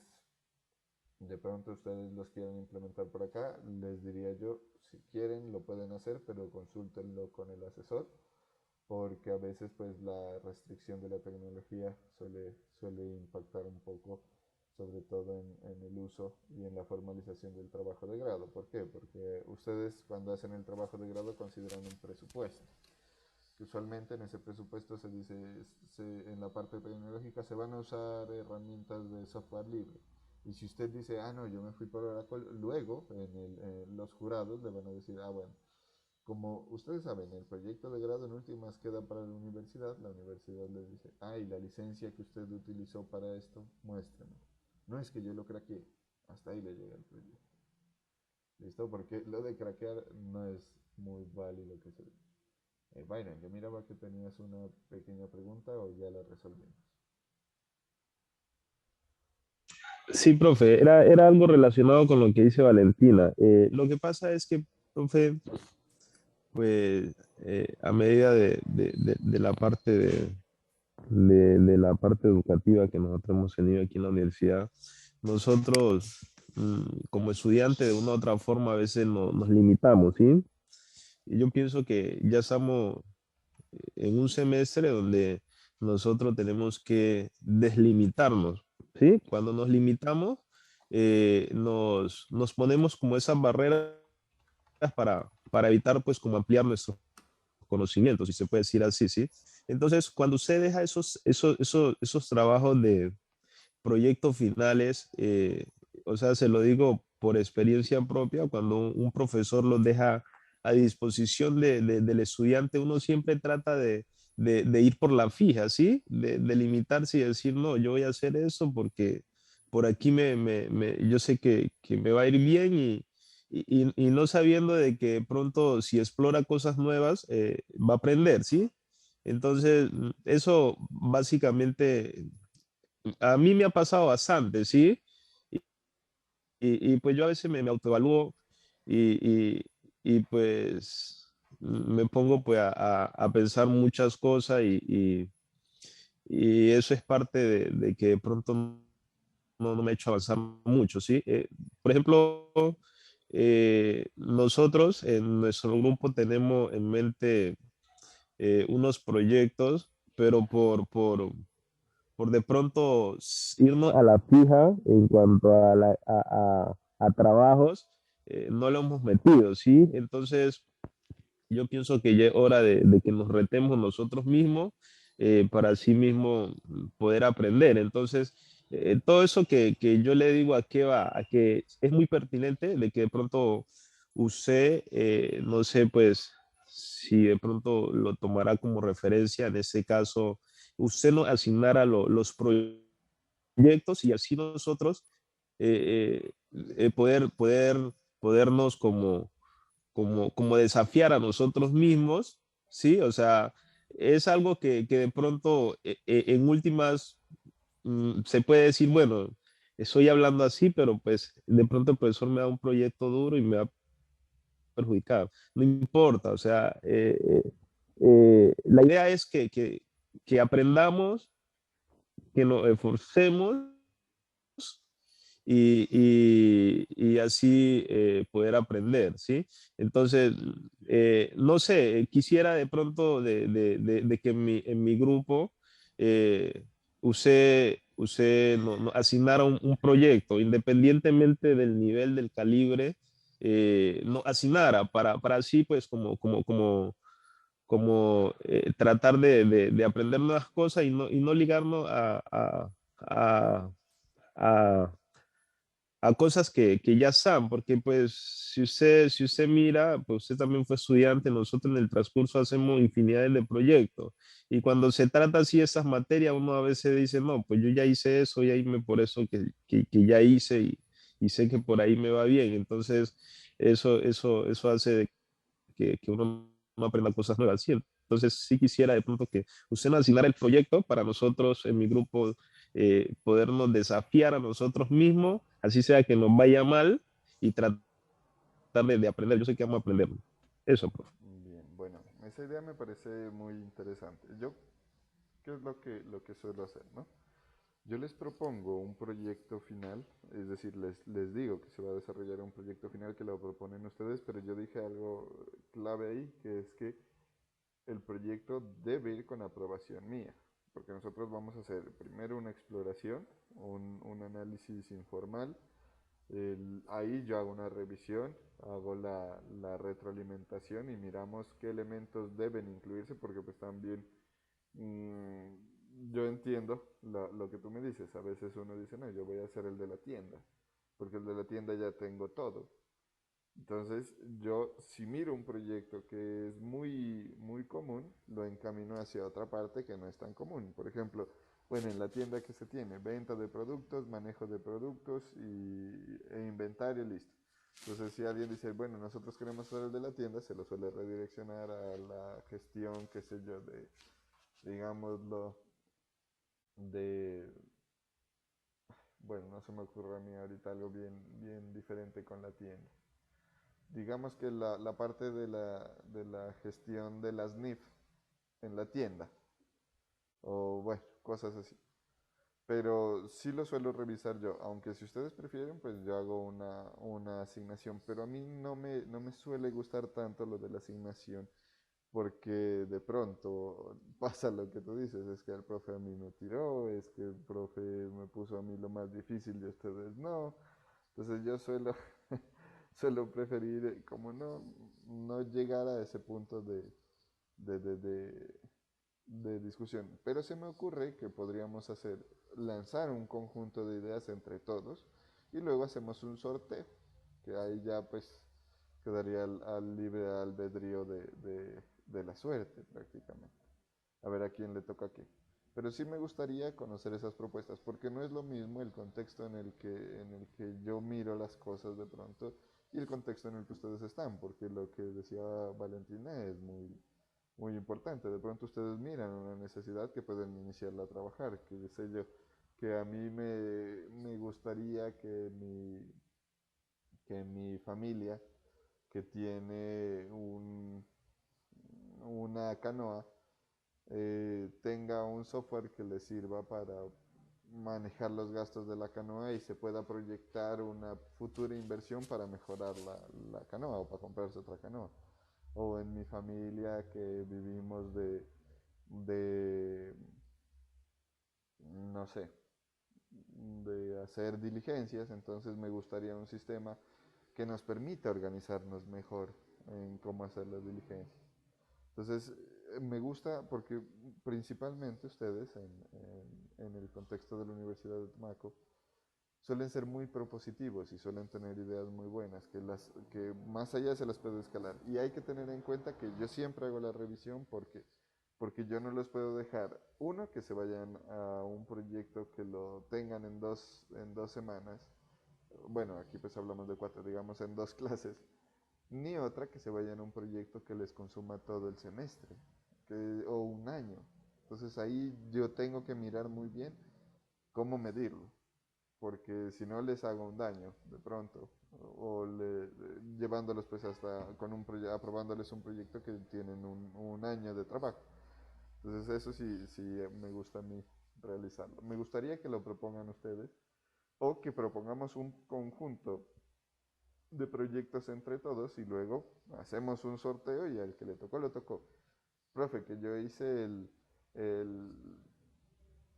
de pronto ustedes los quieren implementar por acá, les diría yo, si quieren lo pueden hacer, pero consúltenlo con el asesor, porque a veces pues la restricción de la tecnología suele impactar un poco, sobre todo en el uso y en la formalización del trabajo de grado. ¿Por qué? Porque ustedes cuando hacen el trabajo de grado consideran un presupuesto. Usualmente en ese presupuesto se dice, en la parte tecnológica se van a usar herramientas de software libre. Y si usted dice, no, yo me fui por Oracle, luego los jurados le van a decir, bueno, como ustedes saben, el proyecto de grado en últimas queda para la universidad les dice, y la licencia que usted utilizó para esto, muéstrame. No es que yo lo craqueé, hasta ahí le llega el proyecto. ¿Listo? Porque lo de craquear no es muy válido que se... Byron, yo miraba que tenías una pequeña pregunta o ya la resolvimos. Sí, profe, era algo relacionado con lo que dice Valentina. Lo que pasa es que, profe, pues a medida de la parte de la parte educativa que nosotros hemos tenido aquí en la universidad, nosotros como estudiantes de una u otra forma a veces nos limitamos, ¿sí? Y yo pienso que ya estamos en un semestre donde nosotros tenemos que deslimitarnos, ¿sí? Cuando nos limitamos, nos ponemos como esas barreras para evitar pues como ampliar nuestros conocimientos, si se puede decir así, ¿sí? Entonces, cuando usted deja esos trabajos de proyectos finales, o sea, se lo digo por experiencia propia, cuando un profesor los deja a disposición del estudiante, uno siempre trata de ir por la fija, ¿sí? De limitarse y decir, no, yo voy a hacer eso porque por aquí yo sé que me va a ir bien y no sabiendo de que de pronto si explora cosas nuevas, va a aprender, ¿sí? Entonces, eso básicamente a mí me ha pasado bastante, ¿sí? Y, pues yo a veces me autoevalúo y, pues me pongo pues a pensar muchas cosas y eso es parte de que de pronto no me ha hecho avanzar mucho, ¿sí? Por ejemplo, nosotros en nuestro grupo tenemos en mente unos proyectos, pero por de pronto irnos a la fija en cuanto a trabajos, no lo hemos metido, ¿sí? Entonces, yo pienso que ya es hora de que nos retemos nosotros mismos para así mismo poder aprender. Entonces, todo eso que yo le digo a qué va, a que es muy pertinente de que de pronto usted, no sé, pues, si de pronto lo tomará como referencia, en este caso, usted nos asignara los proyectos y así nosotros podernos como desafiar a nosotros mismos, ¿sí? O sea, es algo que de pronto en últimas se puede decir, bueno, estoy hablando así, pero pues de pronto el profesor me da un proyecto duro y me va a perjudicar. No importa, o sea, la idea es que aprendamos, que nos esforcemos y así poder aprender, ¿sí? Entonces, no sé, quisiera de pronto de que en mi grupo eh, usted asignara un proyecto, independientemente del nivel, del calibre, no asignara para así pues como tratar de aprender nuevas cosas y no ligarnos a, a, a cosas que ya están, porque pues si usted mira, pues usted también fue estudiante, nosotros en el transcurso hacemos infinidades de proyectos y cuando se trata así de esas materias, uno a veces dice, no, pues yo ya hice eso, ya me por eso que ya hice y sé que por ahí me va bien, entonces eso hace de que uno no aprenda cosas nuevas, ¿sí? Entonces sí quisiera de pronto que usted nos asignara el proyecto para nosotros en mi grupo podernos desafiar a nosotros mismos, así sea que nos vaya mal y tratar de aprender. Yo sé que vamos a aprender. Eso, profe. Bien, bueno, esa idea me parece muy interesante. Yo, ¿qué es lo que suelo hacer, no? Yo les propongo un proyecto final, es decir, les digo que se va a desarrollar un proyecto final que lo proponen ustedes, pero yo dije algo clave ahí, que es que el proyecto debe ir con aprobación mía, porque nosotros vamos a hacer primero una exploración, un análisis informal, ahí yo hago una revisión, hago la retroalimentación y miramos qué elementos deben incluirse, porque pues también yo entiendo lo que tú me dices. A veces uno dice, no, yo voy a hacer el de la tienda, porque el de la tienda ya tengo todo. Entonces, yo si miro un proyecto que es muy, muy común, lo encamino hacia otra parte que no es tan común. Por ejemplo, bueno, en la tienda que se tiene, venta de productos, manejo de productos e inventario, listo. Entonces, si alguien dice, bueno, nosotros queremos hacer el de la tienda, se lo suele redireccionar a la gestión, qué sé yo, de, digámoslo, de, bueno, no se me ocurre a mí ahorita algo bien diferente con la tienda. Digamos que la parte de la gestión de las NIF en la tienda, o bueno, cosas así. Pero sí lo suelo revisar yo, aunque si ustedes prefieren, pues yo hago una asignación, pero a mí no me suele gustar tanto lo de la asignación, porque de pronto pasa lo que tú dices, es que el profe a mí me tiró, es que el profe me puso a mí lo más difícil y a ustedes no. Entonces yo suelo, suelo preferir como no llegar a ese punto de, de, de, de discusión. Pero se me ocurre que podríamos lanzar un conjunto de ideas entre todos y luego hacemos un sorteo, que ahí ya pues quedaría al libre albedrío de la suerte prácticamente. A ver a quién le toca qué. Pero sí me gustaría conocer esas propuestas, porque no es lo mismo el contexto en el que yo miro las cosas de pronto y el contexto en el que ustedes están, porque lo que decía Valentina es muy importante. De pronto ustedes miran una necesidad que pueden iniciarla a trabajar, que sé yo, que a mí me gustaría que mi familia, que tiene una canoa, tenga un software que le sirva para manejar los gastos de la canoa y se pueda proyectar una futura inversión para mejorar la canoa o para comprarse otra canoa. O en mi familia que vivimos de no sé, de hacer diligencias, entonces me gustaría un sistema que nos permita organizarnos mejor en cómo hacer las diligencias. Entonces, me gusta porque principalmente ustedes en el contexto de la Universidad de Tumaco suelen ser muy propositivos y suelen tener ideas muy buenas que más allá se las puede escalar. Y hay que tener en cuenta que yo siempre hago la revisión porque yo no los puedo dejar, uno, que se vayan a un proyecto que lo tengan en dos semanas, bueno, aquí pues hablamos de 4, digamos en 2 clases, ni otra que se vayan a un proyecto que les consuma todo el semestre o un año. Entonces ahí yo tengo que mirar muy bien cómo medirlo, porque si no les hago un daño de pronto, llevándolos pues hasta aprobándoles un proyecto que tienen un año de trabajo. Entonces eso sí me gusta a mí realizarlo. Me gustaría que lo propongan ustedes o que propongamos un conjunto de proyectos entre todos y luego hacemos un sorteo y al que le tocó, le tocó. Profe, que yo hice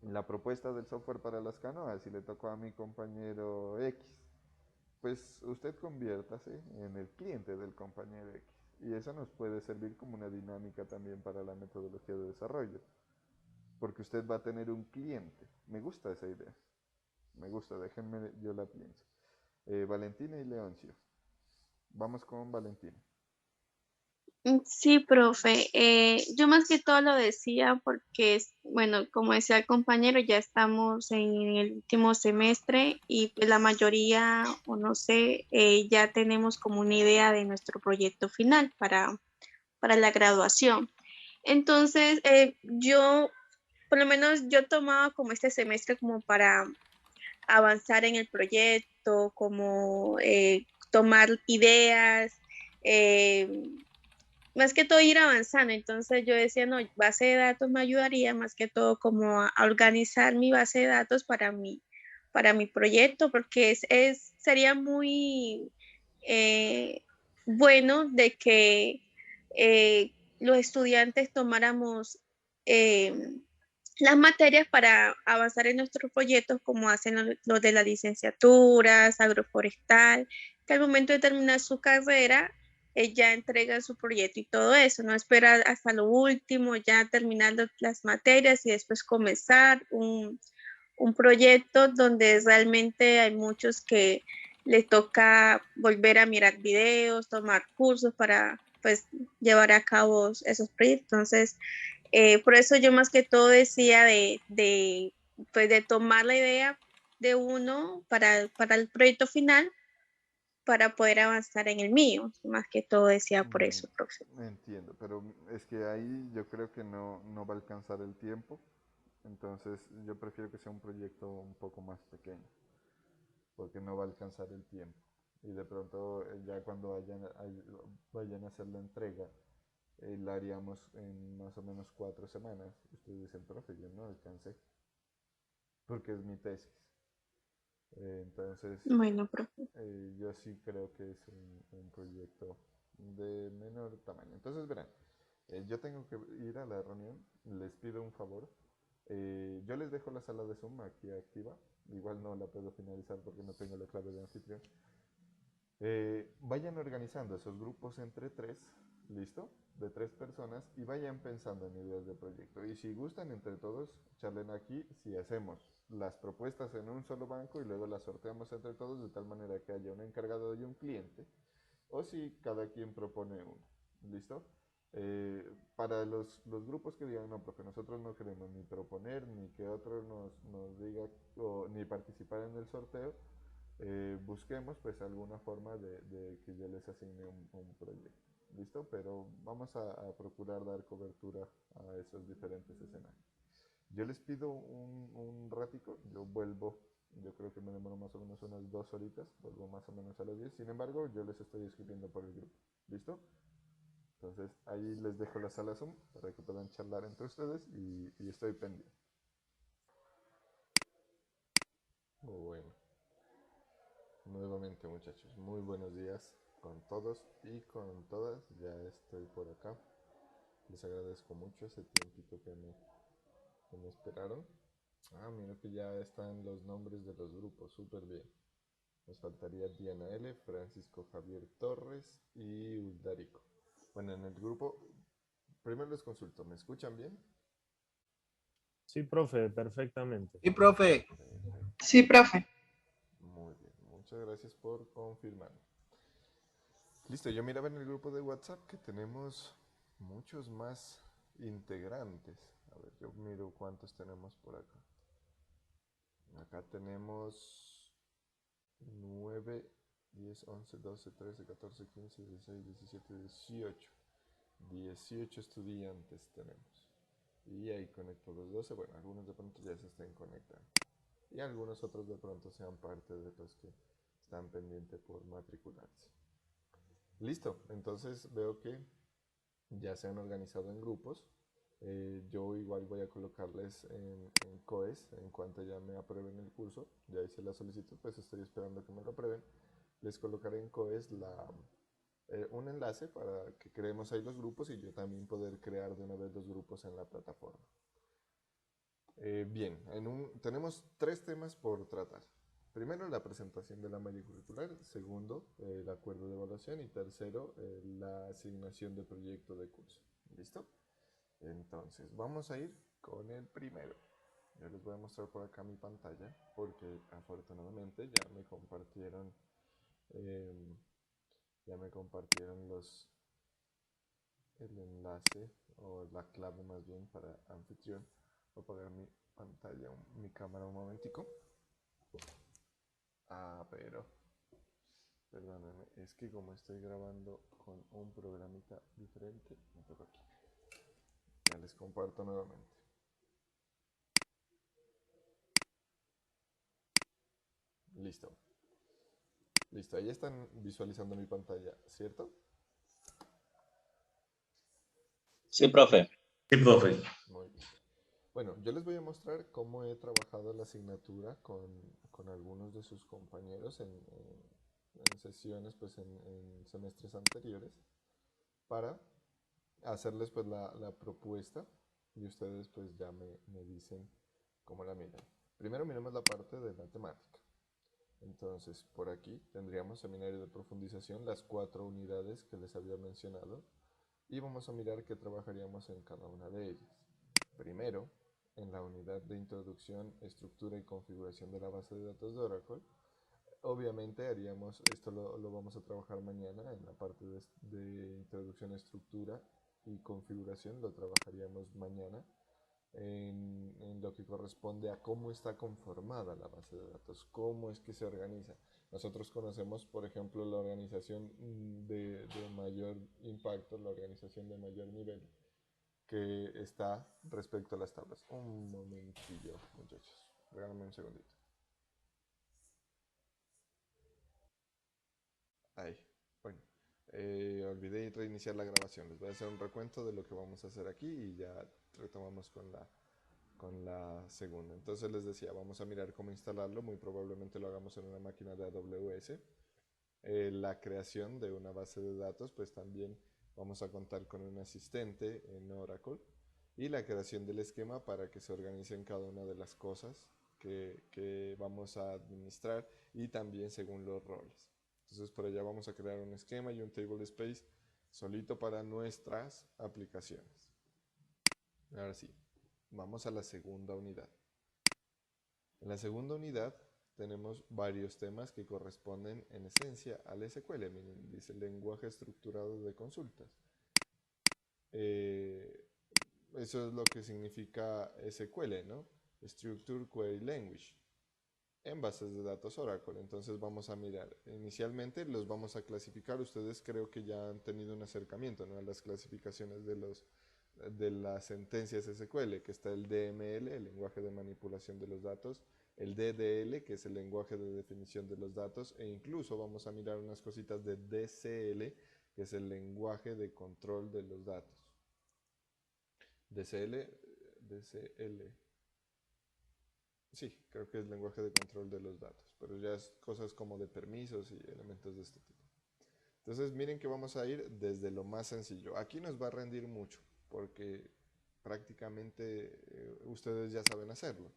la propuesta del software para las canoas y le tocó a mi compañero X. Pues usted conviértase en el cliente del compañero X. Y eso nos puede servir como una dinámica también para la metodología de desarrollo. Porque usted va a tener un cliente. Me gusta esa idea. Me gusta, déjenme, yo la pienso. Valentina y Leoncio. Vamos con Valentina. Sí, profe. Yo más que todo lo decía porque, bueno, como decía el compañero, ya estamos en el último semestre y pues la mayoría, o no sé, ya tenemos como una idea de nuestro proyecto final para la graduación. Entonces, yo, por lo menos yo tomaba como este semestre como para avanzar en el proyecto, como tomar ideas, más que todo ir avanzando. Entonces yo decía, no, base de datos me ayudaría más que todo como a organizar mi base de datos para mi proyecto, porque sería muy bueno de que los estudiantes tomáramos las materias para avanzar en nuestros proyectos, como hacen los de las licenciaturas, agroforestal, que al momento de terminar su carrera ya entregan su proyecto y todo eso, no esperar hasta lo último, ya terminar las materias y después comenzar un proyecto donde realmente hay muchos que les toca volver a mirar videos, tomar cursos para pues llevar a cabo esos proyectos. Entonces, por eso yo más que todo decía pues de tomar la idea de uno para el proyecto final, para poder avanzar en el mío. Más que todo decía por eso, profe. Entiendo, pero es que ahí yo creo que no va a alcanzar el tiempo, entonces yo prefiero que sea un proyecto un poco más pequeño, porque no va a alcanzar el tiempo. Y de pronto ya cuando vayan a hacer la entrega, la haríamos en más o menos 4 semanas. Ustedes dicen, profe, yo no alcancé, porque es mi tesis. Entonces, Bueno, profe. yo sí creo que es un proyecto de menor tamaño. Entonces, verán, yo tengo que ir a la reunión, les pido un favor. Yo les dejo la sala de Zoom aquí activa, igual no la puedo finalizar porque no tengo la clave de anfitrión. Vayan organizando esos grupos entre 3, ¿listo? De 3 personas y vayan pensando en ideas de proyecto. Y si gustan entre todos, charlen aquí si hacemos las propuestas en un solo banco y luego las sorteamos entre todos de tal manera que haya un encargado y un cliente, o si cada quien propone uno, ¿listo? Para los grupos que digan, no, profe, nosotros no queremos ni proponer, ni que otro nos diga, ni participar en el sorteo, busquemos pues alguna forma de que yo les asigne un proyecto, ¿listo? Pero vamos a procurar dar cobertura a esos diferentes escenarios. Yo les pido un ratico, yo vuelvo, yo creo que me demoro más o menos unas 2 horitas, vuelvo más o menos a las 10, sin embargo yo les estoy escribiendo por el grupo, ¿listo? Entonces ahí les dejo la sala Zoom para que puedan charlar entre ustedes y estoy pendiente. Bueno, nuevamente muchachos, muy buenos días con todos y con todas, ya estoy por acá, les agradezco mucho ese tiempito que me esperaron. Mira que ya están los nombres de los grupos, súper bien. Nos faltaría Diana L, Francisco Javier Torres y Uldarico. Bueno, en el grupo, primero les consulto, ¿me escuchan bien? Sí, profe, perfectamente. Sí, profe. Sí, profe. Muy bien, muchas gracias por confirmar. Listo, yo miraba en el grupo de WhatsApp que tenemos muchos más integrantes. A ver, yo miro cuántos tenemos por acá. Acá tenemos 9, 10, 11, 12, 13, 14, 15, 16, 17, 18. 18 estudiantes tenemos. Y ahí conecto los 12. Bueno, algunos de pronto ya se estén conectando. Y algunos otros de pronto sean parte de los que están pendientes por matricularse. Listo, entonces veo que ya se han organizado en grupos. Yo igual voy a colocarles en COES en cuanto ya me aprueben el curso. Ya hice la solicitud, pues estoy esperando que me lo aprueben. Les colocaré en COES un enlace para que creemos ahí los grupos y yo también poder crear de una vez los grupos en la plataforma. Bien, tenemos 3 temas por tratar. Primero, la presentación de la malla curricular. Segundo, el acuerdo de evaluación. Y tercero, la asignación de proyecto de curso. ¿Listo? Entonces, vamos a ir con el primero. Yo les voy a mostrar por acá mi pantalla porque afortunadamente ya me compartieron el enlace o la clave más bien para anfitrión. Voy a apagar mi pantalla, mi cámara un momentico. Pero perdónenme, es que como estoy grabando con un programita diferente, me toca aquí. Ya les comparto nuevamente. Listo. Listo, ahí están visualizando mi pantalla, ¿cierto? Sí, profe. Sí, profe. Muy bien. Bueno, yo les voy a mostrar cómo he trabajado la asignatura con algunos de sus compañeros en sesiones, pues en semestres anteriores, para hacerles pues la propuesta y ustedes pues ya me dicen cómo la miran. Primero miremos la parte de la temática. Entonces, por aquí tendríamos seminario de profundización, las 4 unidades que les había mencionado, y vamos a mirar qué trabajaríamos en cada una de ellas. Primero, en la unidad de introducción, estructura y configuración de la base de datos de Oracle, obviamente haríamos, esto lo vamos a trabajar mañana, en la parte de introducción, estructura y configuración, lo trabajaríamos mañana. en lo que corresponde a cómo está conformada la base de datos, cómo es que se organiza. Nosotros conocemos, por ejemplo, la organización de mayor impacto, la organización de mayor nivel, que está respecto a las tablas. Un momentillo, muchachos. Regálame un segundito. Ahí. Bueno, olvidé reiniciar la grabación. Les voy a hacer un recuento de lo que vamos a hacer aquí y ya retomamos con la segunda. Entonces les decía, vamos a mirar cómo instalarlo. Muy probablemente lo hagamos en una máquina de AWS. La creación de una base de datos, pues también vamos a contar con un asistente en Oracle y la creación del esquema para que se organicen cada una de las cosas que vamos a administrar y también según los roles. Entonces por allá vamos a crear un esquema y un table space solito para nuestras aplicaciones. Ahora sí, vamos a la segunda unidad. En la segunda unidad tenemos varios temas que corresponden en esencia al SQL. Miren, dice lenguaje estructurado de consultas. Eso es lo que significa SQL, ¿no? Structure Query Language. En bases de datos Oracle. Entonces vamos a mirar. Inicialmente los vamos a clasificar. Ustedes creo que ya han tenido un acercamiento, ¿no?, a las clasificaciones de las sentencias SQL, que está el DML, el lenguaje de manipulación de los datos, el DDL, que es el lenguaje de definición de los datos, e incluso vamos a mirar unas cositas de DCL, que es el lenguaje de control de los datos. DCL, sí, creo que es lenguaje de control de los datos, pero ya es cosas como de permisos y elementos de este tipo. Entonces miren que vamos a ir desde lo más sencillo. Aquí nos va a rendir mucho, porque prácticamente ustedes ya saben hacerlo.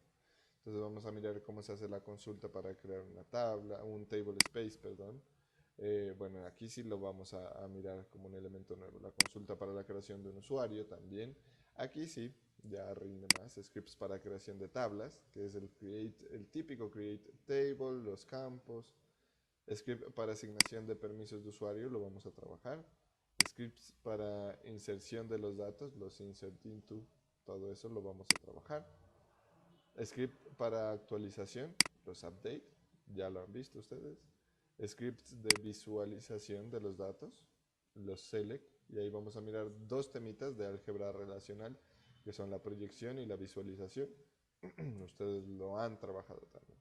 Entonces vamos a mirar cómo se hace la consulta para crear una tabla, un table space, perdón. Bueno, aquí sí lo vamos a mirar como un elemento nuevo. La consulta para la creación de un usuario también. Aquí sí, ya rinde más. Scripts para creación de tablas, que es el típico create table, los campos. Script para asignación de permisos de usuario, lo vamos a trabajar. Scripts para inserción de los datos, los insert into, todo eso lo vamos a trabajar. Script para actualización, los update, ya lo han visto ustedes. Scripts de visualización de los datos, los select, y ahí vamos a mirar dos temitas de álgebra relacional, que son la proyección y la visualización. Ustedes lo han trabajado también.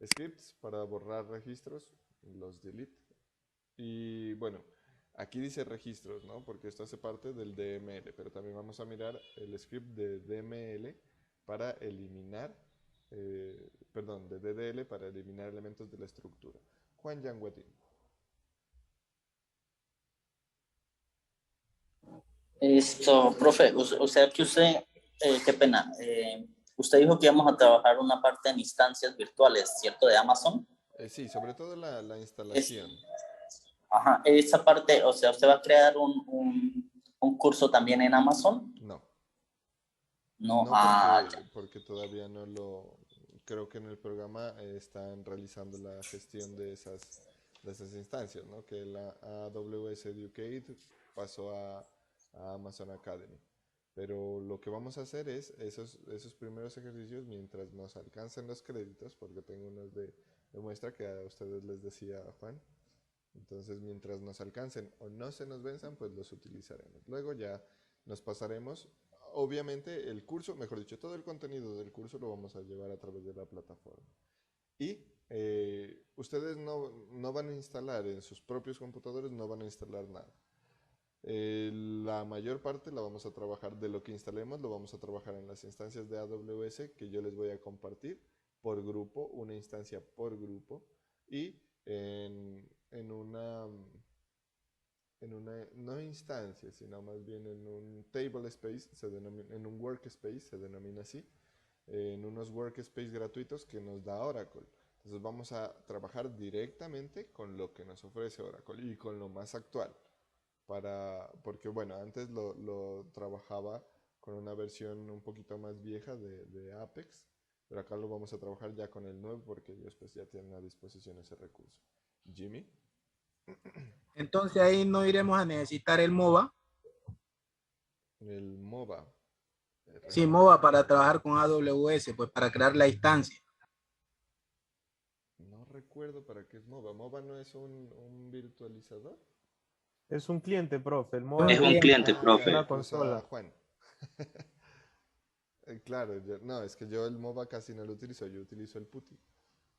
Scripts para borrar registros, los delete. Y bueno, aquí dice registros, ¿no?, porque esto hace parte del DML, pero también vamos a mirar el script de DML para eliminar, de DDL para eliminar elementos de la estructura. Juan Yanguetín. Profe, o sea que usted, qué pena, usted dijo que íbamos a trabajar una parte en instancias virtuales, ¿cierto? De Amazon. Sí, sobre todo la instalación. Ajá, esa parte, o sea, ¿usted va a crear un curso también en Amazon? No. No, porque todavía no lo... Creo que en el programa están realizando la gestión de esas instancias, ¿no? Que la AWS Educate pasó a Amazon Academy. Pero lo que vamos a hacer es esos primeros ejercicios mientras nos alcancen los créditos, porque tengo unos de muestra que a ustedes les decía Juan. Entonces, mientras nos alcancen o no se nos venzan, pues los utilizaremos. Luego ya nos pasaremos, obviamente el curso, mejor dicho, todo el contenido del curso lo vamos a llevar a través de la plataforma. Y ustedes no van a instalar en sus propios computadores, no van a instalar nada. La mayor parte la vamos a trabajar, de lo que instalemos lo vamos a trabajar en las instancias de AWS que yo les voy a compartir por grupo, una instancia por grupo, y en una no instancia, sino más bien en un table space, en un workspace, se denomina así, en unos workspace gratuitos que nos da Oracle. Entonces vamos a trabajar directamente con lo que nos ofrece Oracle y con lo más actual. Porque bueno, antes lo trabajaba con una versión un poquito más vieja de Apex, pero acá lo vamos a trabajar ya con el nuevo porque ellos pues ya tienen a disposición ese recurso. Jimmy. Entonces ahí no iremos a necesitar el MOBA. El MOBA. Sí, MOBA para trabajar con AWS, pues para crear la instancia. No recuerdo para qué es MOBA. ¿MOBA no es un virtualizador? Es un cliente, profe. El Es MOBA Es un es cliente, Ya, profe. una pues a consola. Juan. Claro, no, es que yo el MOBA casi no lo utilizo, yo utilizo el PuTTY.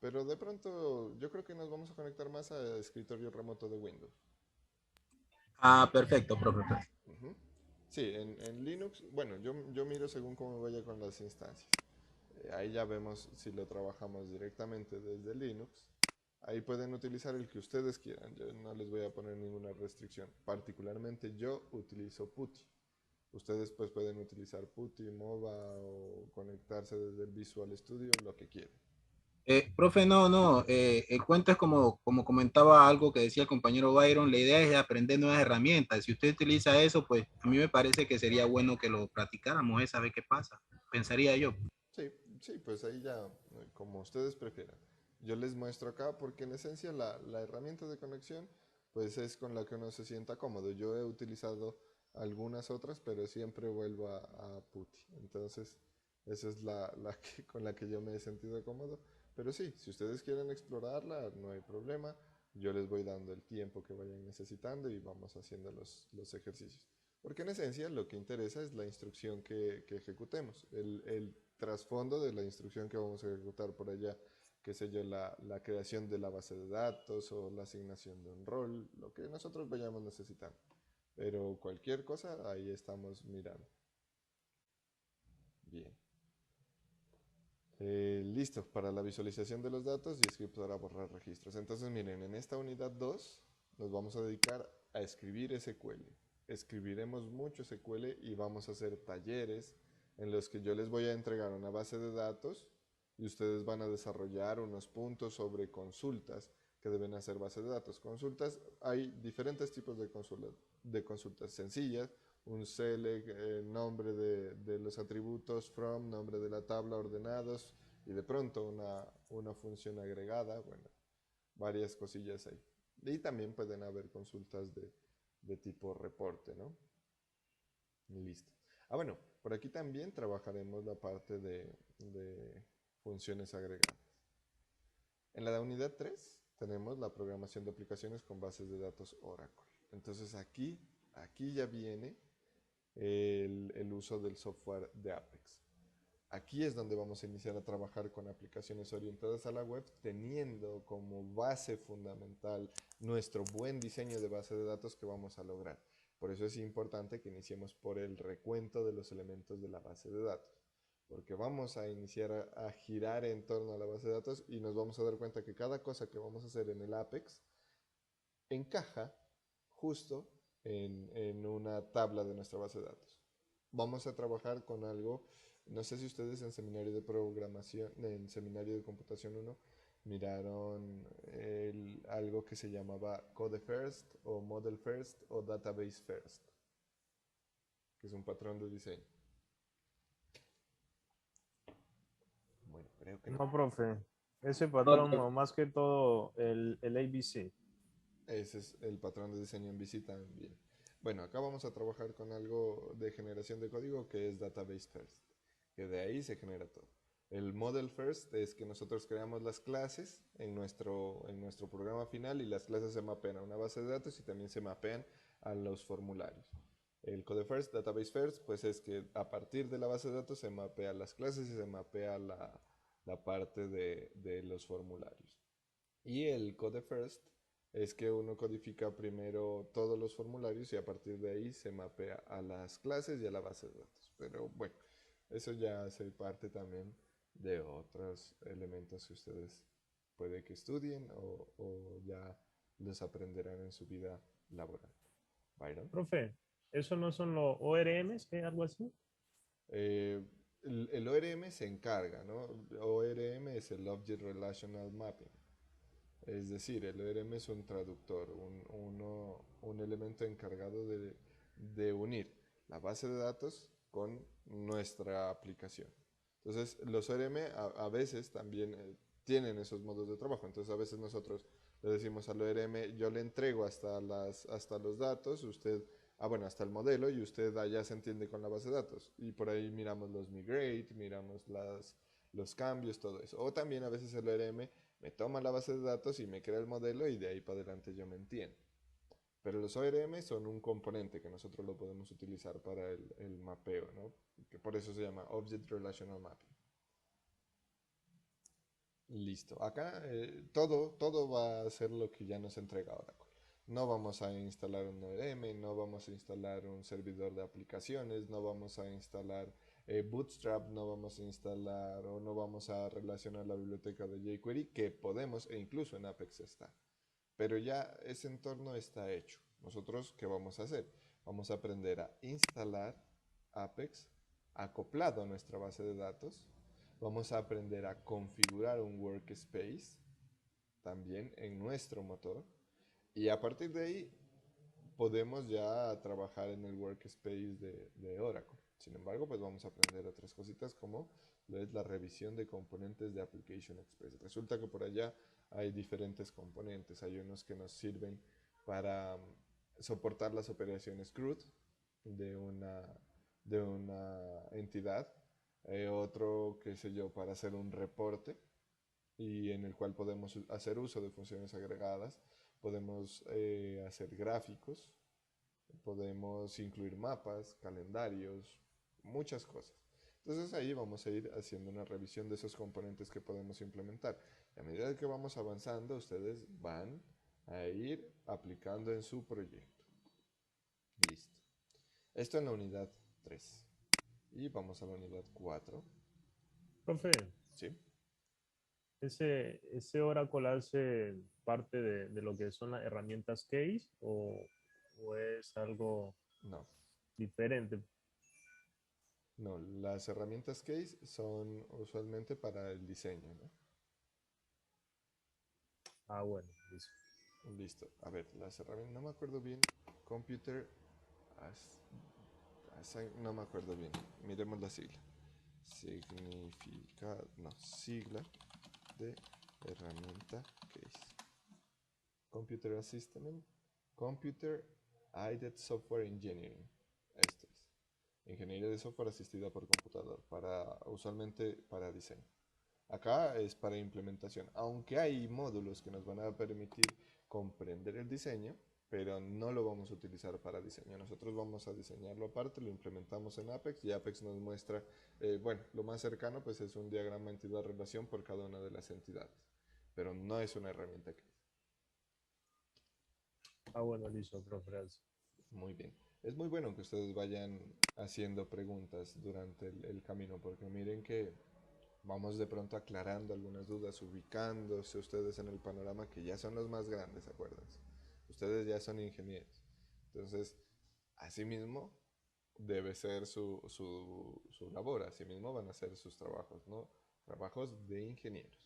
Pero de pronto yo creo que nos vamos a conectar más a escritorio remoto de Windows. Ah, perfecto, profe. Ujú. Sí, en Linux, bueno, yo miro según cómo vaya con las instancias. Ahí ya vemos si lo trabajamos directamente desde Linux. Ahí pueden utilizar el que ustedes quieran. Yo no les voy a poner ninguna restricción. Particularmente yo utilizo PuTTY. Ustedes pues pueden utilizar PuTTY, MOBA o conectarse desde el Visual Studio, lo que quieran. Profe, no, el cuento es como comentaba algo que decía el compañero Byron, la idea es aprender nuevas herramientas. Si usted utiliza eso, pues a mí me parece que sería bueno que lo practicáramos, esa vez qué pasa, pensaría yo. Sí, sí, pues ahí ya, como ustedes prefieran. Yo les muestro acá porque en esencia la herramienta de conexión pues es con la que uno se sienta cómodo. Yo he utilizado algunas otras, pero siempre vuelvo a PuTTY. Entonces, esa es con la que yo me he sentido cómodo. Pero sí, si ustedes quieren explorarla, no hay problema. Yo les voy dando el tiempo que vayan necesitando y vamos haciendo los ejercicios. Porque en esencia lo que interesa es la instrucción que ejecutemos, el trasfondo de la instrucción que vamos a ejecutar por allá, qué sé yo, la creación de la base de datos o la asignación de un rol, lo que nosotros vayamos necesitando. Pero cualquier cosa, ahí estamos mirando. Bien. Listo, para la visualización de los datos y script para borrar registros. Entonces, miren, en esta unidad 2 nos vamos a dedicar a escribir SQL. Escribiremos mucho SQL y vamos a hacer talleres en los que yo les voy a entregar una base de datos y ustedes van a desarrollar unos puntos sobre consultas que deben hacer base de datos. Consultas, hay diferentes tipos de consultas sencillas, un select, nombre de los atributos, from, nombre de la tabla, ordenados, y de pronto una función agregada, bueno, varias cosillas ahí. Y también pueden haber consultas de tipo reporte, ¿no? Listo. Ah, bueno, por aquí también trabajaremos la parte de funciones agregadas. En la unidad 3 tenemos la programación de aplicaciones con bases de datos Oracle. Entonces aquí ya viene el uso del software de Apex. Aquí es donde vamos a iniciar a trabajar con aplicaciones orientadas a la web, teniendo como base fundamental nuestro buen diseño de base de datos que vamos a lograr. Por eso es importante que iniciemos por el recuento de los elementos de la base de datos, porque vamos a iniciar a girar en torno a la base de datos y nos vamos a dar cuenta que cada cosa que vamos a hacer en el Apex encaja justo en una tabla de nuestra base de datos. Vamos a trabajar con algo, no sé si ustedes en seminario de programación, en seminario de computación 1, miraron algo que se llamaba Code First o Model First o Database First, que es un patrón de diseño. Bueno, creo que no. No, profe. Ese patrón, no, más que todo el ABC. Ese es el patrón de diseño en VC también. Bueno, acá vamos a trabajar con algo de generación de código que es Database First, que de ahí se genera todo. El Model First es que nosotros creamos las clases en nuestro programa final y las clases se mapean a una base de datos y también se mapean a los formularios. El Code First, Database First, pues es que a partir de la base de datos se mapea las clases y se mapea la parte de los formularios. Y el Code First es que uno codifica primero todos los formularios y a partir de ahí se mapea a las clases y a la base de datos. Pero bueno, eso ya hace parte también de otros elementos que ustedes puede que estudien o ya los aprenderán en su vida laboral. Byron. Profe, ¿eso no son los ORMs, algo así? El ORM se encarga, ¿no? ORM es el Object Relational Mapping. Es decir, el ORM es un traductor, un elemento encargado de unir la base de datos con nuestra aplicación. Entonces, los ORM a veces también tienen esos modos de trabajo. Entonces, a veces nosotros le decimos al ORM, yo le entrego hasta los datos, usted bueno, hasta el modelo y usted allá se entiende con la base de datos. Y por ahí miramos los migrate, miramos los cambios, todo eso. O también a veces el ORM me toma la base de datos y me crea el modelo y de ahí para adelante yo me entiendo. Pero los ORM son un componente que nosotros lo podemos utilizar para el mapeo, ¿no? Que por eso se llama Object Relational Mapping. Listo. Acá todo va a ser lo que ya nos entrega Oracle. No vamos a instalar un ORM, no vamos a instalar un servidor de aplicaciones, no vamos a instalar Bootstrap, no vamos a instalar o no vamos a relacionar la biblioteca de jQuery, que podemos e incluso en Apex está. Pero ya ese entorno está hecho. Nosotros, ¿qué vamos a hacer? Vamos a aprender a instalar Apex acoplado a nuestra base de datos. Vamos a aprender a configurar un workspace también en nuestro motor. Y a partir de ahí podemos ya trabajar en el workspace de Oracle. Sin embargo, pues vamos a aprender otras cositas como lo es la revisión de componentes de Application Express. Resulta que por allá hay diferentes componentes. Hay unos que nos sirven para soportar las operaciones CRUD de una entidad. Otro, qué sé yo, para hacer un reporte y en el cual podemos hacer uso de funciones agregadas. Podemos hacer gráficos, podemos incluir mapas, calendarios, muchas cosas. Entonces ahí vamos a ir haciendo una revisión de esos componentes que podemos implementar. Y a medida que vamos avanzando, ustedes van a ir aplicando en su proyecto. Listo. Esto en la unidad 3. Y vamos a la unidad 4. Profe, Sí. ¿ese Oracle hace parte de lo que son las herramientas Case o es algo No. diferente? No, las herramientas Case son usualmente para el diseño, ¿no? Ah, bueno, listo. Listo. A ver, las herramientas, no me acuerdo bien. Computer, no me acuerdo bien. Miremos la sigla. Sigla de herramienta Case. Computer Assistant, Computer Aided Software Engineering. Esto es. Ingeniería de software asistida por computador, usualmente para diseño. Acá es para implementación, aunque hay módulos que nos van a permitir comprender el diseño, pero no lo vamos a utilizar para diseño. Nosotros vamos a diseñarlo aparte, lo implementamos en Apex y Apex nos muestra, bueno, lo más cercano pues es un diagrama entidad-relación por cada una de las entidades, pero no es una herramienta que... Ah, bueno, listo, profe. Muy bien. Es muy bueno que ustedes vayan haciendo preguntas durante el camino, porque miren que vamos de pronto aclarando algunas dudas, ubicándose ustedes en el panorama, que ya son los más grandes, acuérdense. Ustedes ya son ingenieros. Entonces, asimismo, debe ser su labor, asimismo van a ser sus trabajos, ¿no? Trabajos de ingenieros.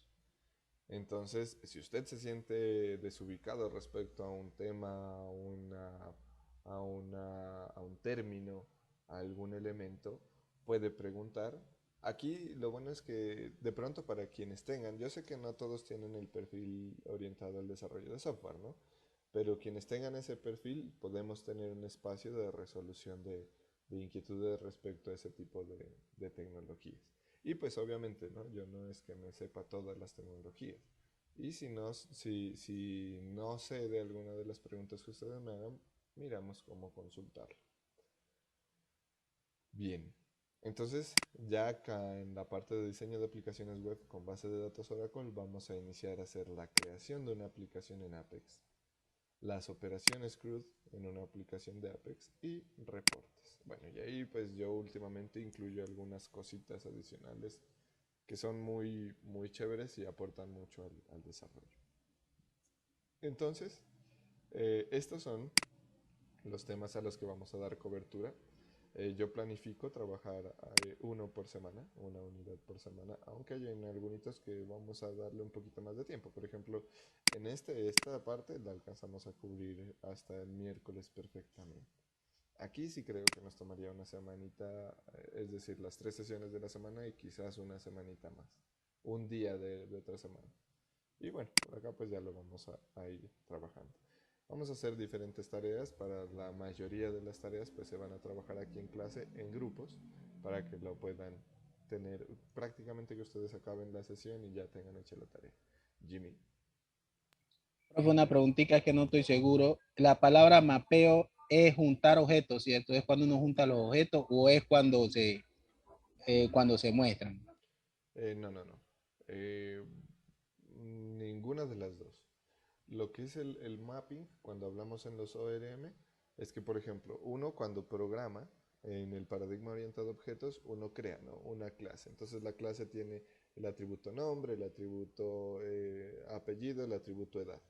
Entonces, si usted se siente desubicado respecto a un tema, a un término, a algún elemento, puede preguntar. Aquí lo bueno es que de pronto para quienes tengan, yo sé que no todos tienen el perfil orientado al desarrollo de software, ¿no? Pero quienes tengan ese perfil podemos tener un espacio de resolución de inquietudes respecto a ese tipo de tecnologías. Y pues obviamente, ¿no? Yo no es que me sepa todas las tecnologías. Y si no sé de alguna de las preguntas que ustedes me hagan, miramos cómo consultarlo. Bien, entonces ya acá en la parte de diseño de aplicaciones web con base de datos Oracle vamos a iniciar a hacer la creación de una aplicación en Apex, las operaciones CRUD en una aplicación de Apex y reportes. Bueno, y ahí pues yo últimamente incluyo algunas cositas adicionales que son muy, muy chéveres y aportan mucho al desarrollo. Entonces, estos son los temas a los que vamos a dar cobertura. Yo planifico trabajar uno por semana, una unidad por semana, aunque hay en algunos que vamos a darle un poquito más de tiempo. Por ejemplo, en esta parte la alcanzamos a cubrir hasta el miércoles perfectamente. Aquí sí creo que nos tomaría una semanita, es decir, las 3 sesiones de la semana y quizás una semanita más, un día de otra semana. Y bueno, por acá pues ya lo vamos a ir trabajando. Vamos a hacer diferentes tareas. Para la mayoría de las tareas pues se van a trabajar aquí en clase en grupos para que lo puedan tener prácticamente que ustedes acaben la sesión y ya tengan hecha la tarea. Jimmy. Profe, una preguntita que no estoy seguro. La palabra mapeo es juntar objetos, ¿cierto? ¿Es cuando uno junta los objetos o es cuando se muestran? No. Ninguna de las dos. Lo que es el mapping, cuando hablamos en los ORM, es que, por ejemplo, uno cuando programa en el paradigma orientado a objetos, uno crea, ¿no?, una clase. Entonces la clase tiene el atributo nombre, el atributo apellido, el atributo edad.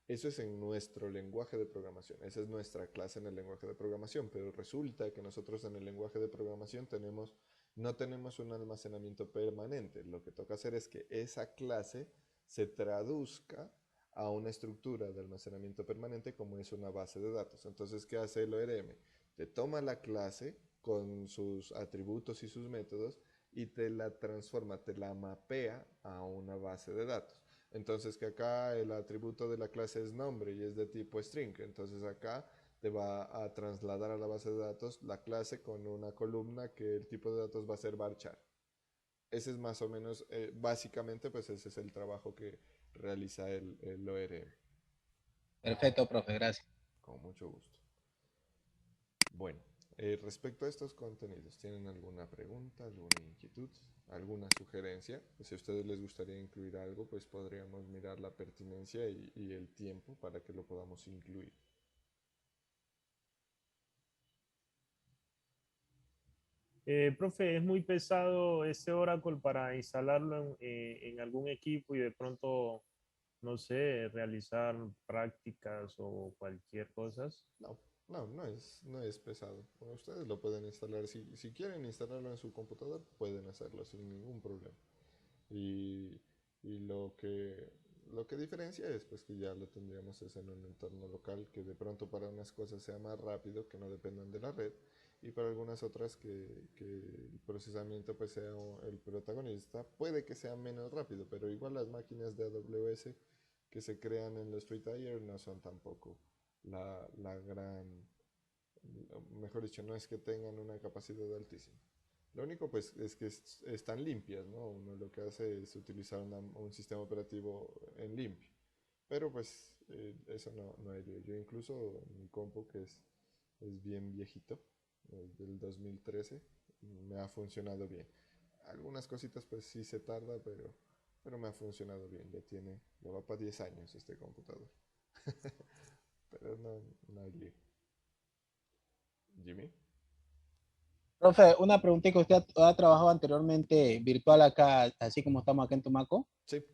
Eso es en nuestro lenguaje de programación. Esa es nuestra clase en el lenguaje de programación. Pero resulta que nosotros en el lenguaje de programación no tenemos un almacenamiento permanente. Lo que toca hacer es que esa clase se traduzca a una estructura de almacenamiento permanente como es una base de datos. Entonces, ¿qué hace el ORM? Te toma la clase con sus atributos y sus métodos y te la transforma, te la mapea a una base de datos. Entonces que acá el atributo de la clase es nombre y es de tipo string. Entonces acá te va a trasladar a la base de datos la clase con una columna que el tipo de datos va a ser varchar. Ese es más o menos, básicamente, pues ese es el trabajo que realiza el ORM. Perfecto, profe, gracias. Con mucho gusto. Bueno, respecto a estos contenidos, ¿tienen alguna pregunta, alguna inquietud, alguna sugerencia? Pues si a ustedes les gustaría incluir algo, pues podríamos mirar la pertinencia y el tiempo para que lo podamos incluir. Profe, es muy pesado este Oracle para instalarlo en algún equipo y de pronto, no sé, realizar prácticas o cualquier cosa. No es pesado. Bueno, ustedes lo pueden instalar. Si quieren instalarlo en su computador, pueden hacerlo sin ningún problema. Y lo que diferencia es pues que ya lo tendríamos es en un entorno local que de pronto para unas cosas sea más rápido, que no dependan de la red, y para algunas otras que el procesamiento pues sea el protagonista. Puede que sea menos rápido, pero igual las máquinas de AWS que se crean en los free tier no son tampoco la gran, mejor dicho, no es que tengan una capacidad altísima. Lo único pues es que están limpias, ¿no? Uno lo que hace es utilizar un sistema operativo en limpio. Pero pues eso no hay lío. Yo incluso mi compu que es bien viejito, es del 2013, me ha funcionado bien. Algunas cositas pues sí se tarda, pero me ha funcionado bien. Ya va para 10 años este computador. Pero no hay lío. Jimmy. Profe, una preguntita, ¿usted ha trabajado anteriormente virtual acá, así como estamos acá en Tumaco? Sí.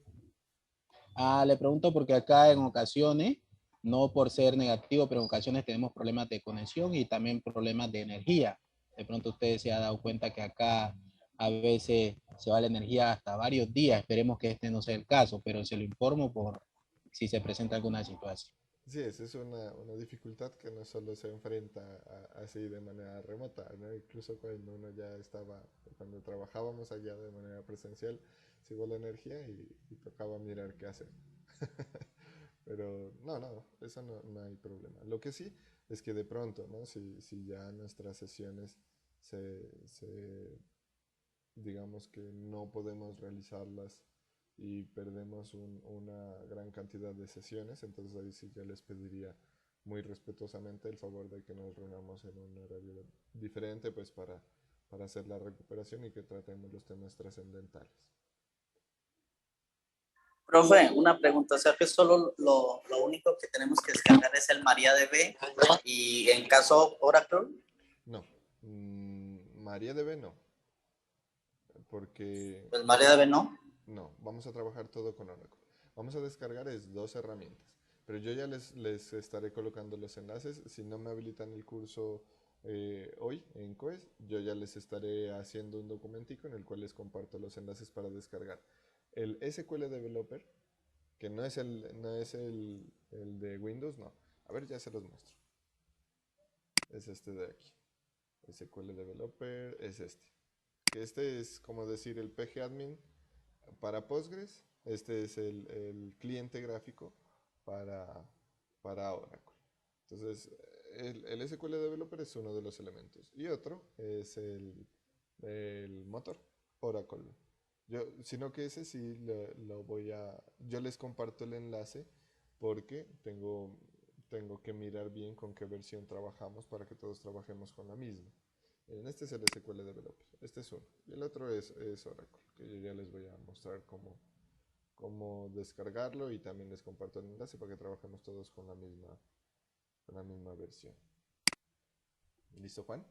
Le pregunto porque acá en ocasiones, no por ser negativo, pero en ocasiones tenemos problemas de conexión y también problemas de energía. De pronto usted se ha dado cuenta que acá a veces se va la energía hasta varios días. Esperemos que este no sea el caso, pero se lo informo por si se presenta alguna situación. Sí, esa es una dificultad que no solo se enfrenta así de manera remota, ¿no? Incluso cuando uno ya estaba, cuando trabajábamos allá de manera presencial, se iba la energía y tocaba mirar qué hacer. Pero eso no hay problema. Lo que sí es que de pronto, ¿no? Si ya nuestras sesiones digamos que no podemos realizarlas y perdemos una gran cantidad de sesiones, entonces ahí sí yo les pediría muy respetuosamente el favor de que nos reunamos en un horario diferente pues para hacer la recuperación y que tratemos los temas trascendentales. Profe, una pregunta, o sea que solo lo único que tenemos que descargar es el MariaDB y en caso Oracle. No, MariaDB no, porque... Pues MariaDB no. No, vamos a trabajar todo con Oracle. Vamos a descargar dos herramientas, pero yo ya les estaré colocando los enlaces. Si no me habilitan el curso hoy en COES, yo ya les estaré haciendo un documentico en el cual les comparto los enlaces para descargar el SQL Developer, que no es el de Windows, no. A ver, ya se los muestro. Es este de aquí. SQL Developer es este. Que este es como decir el PGAdmin para Postgres. Este es el cliente gráfico para para Oracle. Entonces, el SQL Developer es uno de los elementos. Y otro es el motor, Oracle. Sino que ese sí lo voy a... Yo les comparto el enlace porque tengo que mirar bien con qué versión trabajamos para que todos trabajemos con la misma. Este es el SQL Developer, este es uno. Y el otro es Oracle, que yo ya les voy a mostrar cómo descargarlo y también les comparto el enlace para que trabajemos todos con la misma versión. ¿Listo, Juan?